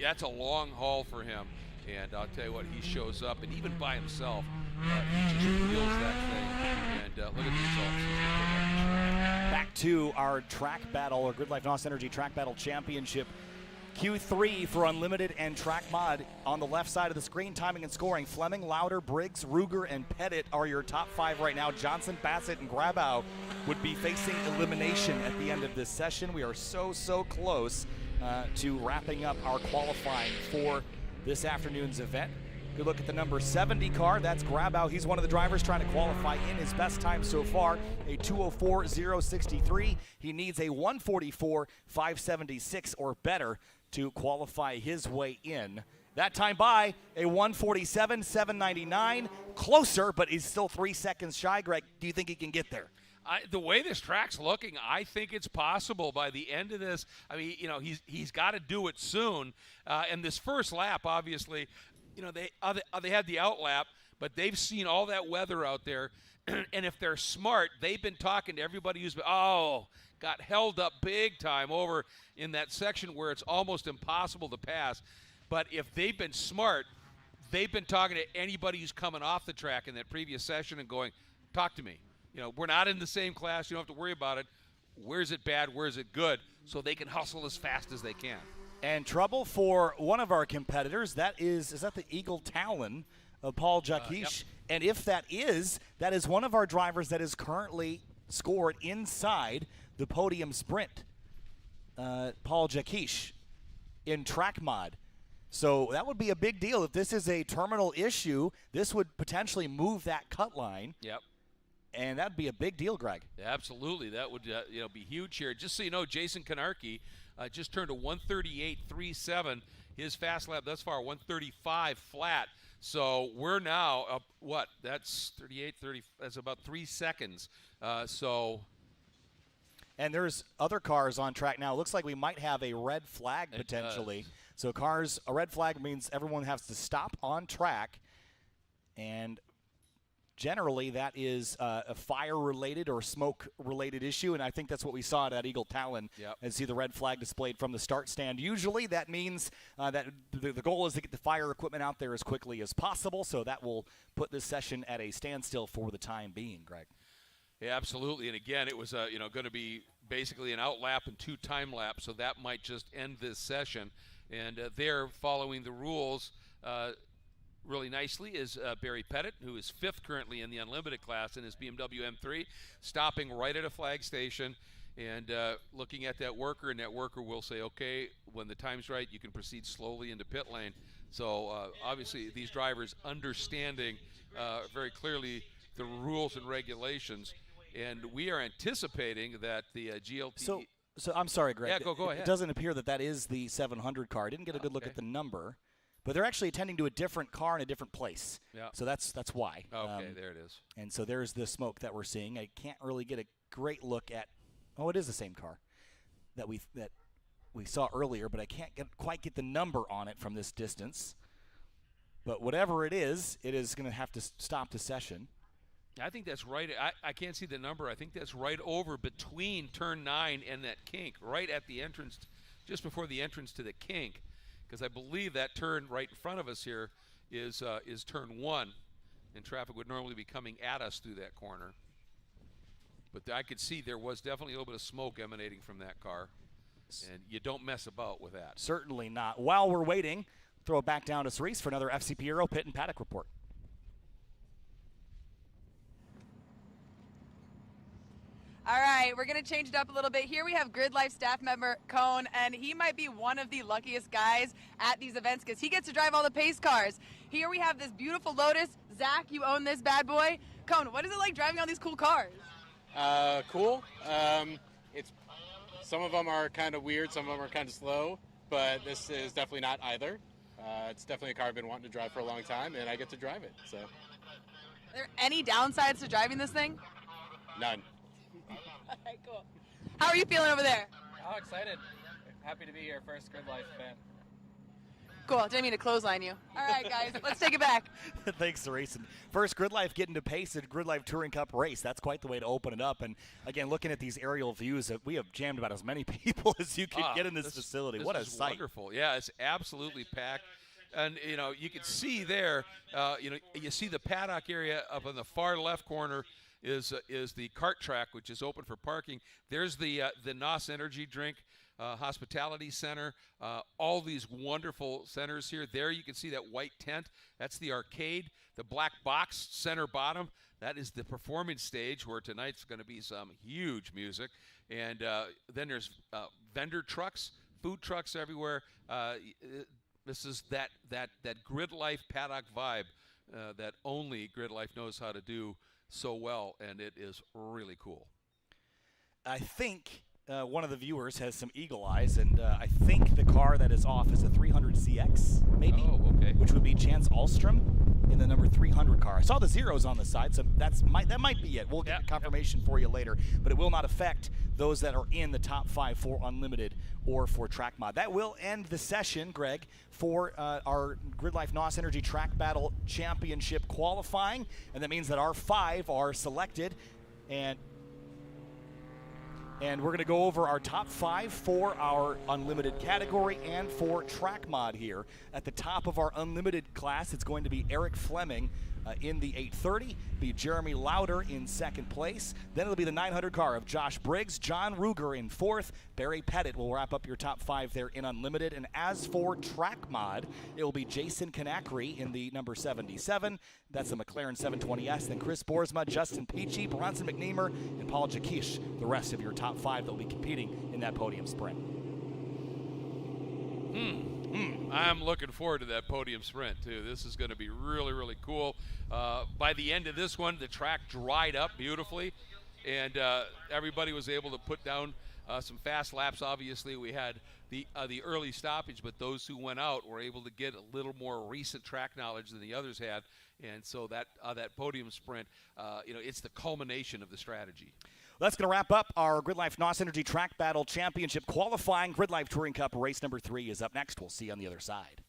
that's a long haul for him. And I'll tell you what, he shows up, and even by himself, he just wheels that thing. And look at the results. Back to our track battle, or GridLife NOS Energy Track Battle Championship. Q3 for Unlimited and Track Mod. On the left side of the screen, timing and scoring. Fleming, Lauder, Briggs, Ruger, and Pettit are your top 5 right now. Johnson, Bassett, and Grabow would be facing elimination at the end of this session. We are so close to wrapping up our qualifying for this afternoon's event. Good look at the number 70 car. That's Grabow. He's one of the drivers trying to qualify in his best time so far, a 2:04.063. He needs a 1:44.576 or better to qualify his way in. That time by a 1:47.799. Closer, but he's still 3 seconds shy. Greg, do you think he can get there? The way this track's looking, I think it's possible by the end of this. I mean, he's got to do it soon. And this first lap, obviously, they had the out lap, but they've seen all that weather out there. And if they're smart, they've been talking to everybody who's got held up big time over in that section where it's almost impossible to pass. But if they've been smart, they've been talking to anybody who's coming off the track in that previous session and going, talk to me. We're not in the same class. You don't have to worry about it. Where's it bad? Where's it good? So they can hustle as fast as they can. And trouble for one of our competitors. Is that the Eagle Talon of Paul Jakish? Yep. And if that is one of our drivers that is currently scored inside the podium sprint. Paul Jakish in track mod. So that would be a big deal. If this is a terminal issue, this would potentially move that cut line. Yep. And that'd be a big deal, Greg. Absolutely. That would be huge here. Just so you know, Jason Konarki just turned a 1:38.37. His fast lap thus far, 1:35 flat. So we're now up, that's 38.30. That's about 3 seconds. And there's other cars on track now. It looks like we might have a red flag potentially. So a red flag means everyone has to stop on track. And generally, that is a fire-related or smoke-related issue, and I think that's what we saw at that Eagle Talon. Yep. And see the red flag displayed from the start stand. Usually, that means that the goal is to get the fire equipment out there as quickly as possible, so that will put this session at a standstill for the time being, Greg. Yeah, absolutely. And again, it was going to be basically an out lap and 2 time laps, so that might just end this session. And they're following the rules. really nicely is Barry Pettit, who is 5th currently in the Unlimited class in his BMW M3, stopping right at a flag station and looking at that worker, and that worker will say, okay, when the time's right, you can proceed slowly into pit lane. So obviously these drivers understanding very clearly the rules and regulations, and we are anticipating that the GLT... So I'm sorry, Greg. Yeah, go ahead. It doesn't appear that that is the 700 car. I didn't get a good look at the number, but they're actually attending to a different car in a different place. Yeah. So that's why. Okay, there it is. And so there's the smoke that we're seeing. I can't really get a great look at. Oh, it is the same car that we saw earlier, but I can't quite get the number on it from this distance. But whatever it is going to have to stop the session. I think that's right. I can't see the number. I think that's right over between turn 9 and that kink, right at the entrance, just before the entrance to the kink, because I believe that turn right in front of us here is turn 1, and traffic would normally be coming at us through that corner. But I could see there was definitely a little bit of smoke emanating from that car, and you don't mess about with that. Certainly not. While we're waiting, throw it back down to Cerise for another FCP Euro Pit and Paddock report. All right, we're going to change it up a little bit. Here we have GRIDLIFE staff member Cone, and he might be one of the luckiest guys at these events because he gets to drive all the pace cars. Here we have this beautiful Lotus. Zach, you own this bad boy. Cone, what is it like driving all these cool cars? Cool. Some of them are kind of weird, some of them are kind of slow, but this is definitely not either. It's definitely a car I've been wanting to drive for a long time, and I get to drive it. So, Are there any downsides to driving this thing? none. All right, cool. How are you feeling over there? Oh, excited. Happy to be here. First GRIDLIFE fan. Cool. Didn't mean to clothesline you. All right, guys, let's take it back. Thanks, Cerise. First GRIDLIFE getting to pace at GRIDLIFE Touring Cup race. That's quite the way to open it up. And, again, looking at these aerial views, we have jammed about as many people as you can get in this facility. What a sight. Wonderful. Yeah, it's absolutely packed. And, you know, you can see there, you see the paddock area up in the far left corner is the kart track, which is open for parking. There's the NOS energy drink hospitality center, all these wonderful centers here. There you can see that white tent. That's the arcade. The black box center bottom, that is the performance stage where tonight's going to be some huge music. And then there's vendor trucks, food trucks everywhere. This is that GRIDLIFE paddock vibe that only GRIDLIFE knows how to do so well, and it is really cool. I think one of the viewers has some eagle eyes, and I think the car that is off is a 300CX, maybe, which would be Chance Ahlstrom in the number 300 car. I saw the zeros on the side, so that might be it. We'll get confirmation for you later, but it will not affect those that are in the top 5 for Unlimited or for Track Mod. That will end the session, Greg, for our GRIDLIFE NOS Energy Track Battle Championship qualifying, and that means that our 5 are selected, and we're going to go over our top 5 for our Unlimited category and for Track Mod here. At the top of our Unlimited class, it's going to be Eric Fleming in the 830, be Jeremy Lauder in second place. Then it'll be the 900 car of Josh Briggs, John Ruger in fourth. Barry Pettit will wrap up your top 5 there in Unlimited. And as for Track Mod, it will be Jason Kanakri in the number 77. That's the McLaren 720S. Then Chris Boersma, Justin Peachy, Bronson McNeamer, and Paul Jakish, the rest of your top 5 that will be competing in that podium sprint. I'm looking forward to that podium sprint, too. This is going to be really, really cool. By the end of this one, the track dried up beautifully, and everybody was able to put down some fast laps. Obviously, we had the early stoppage, but those who went out were able to get a little more recent track knowledge than the others had, and so that podium sprint, it's the culmination of the strategy. That's going to wrap up our GRIDLIFE NOS Energy Track Battle Championship qualifying. GRIDLIFE Touring Cup race number 3 is up next. We'll see you on the other side.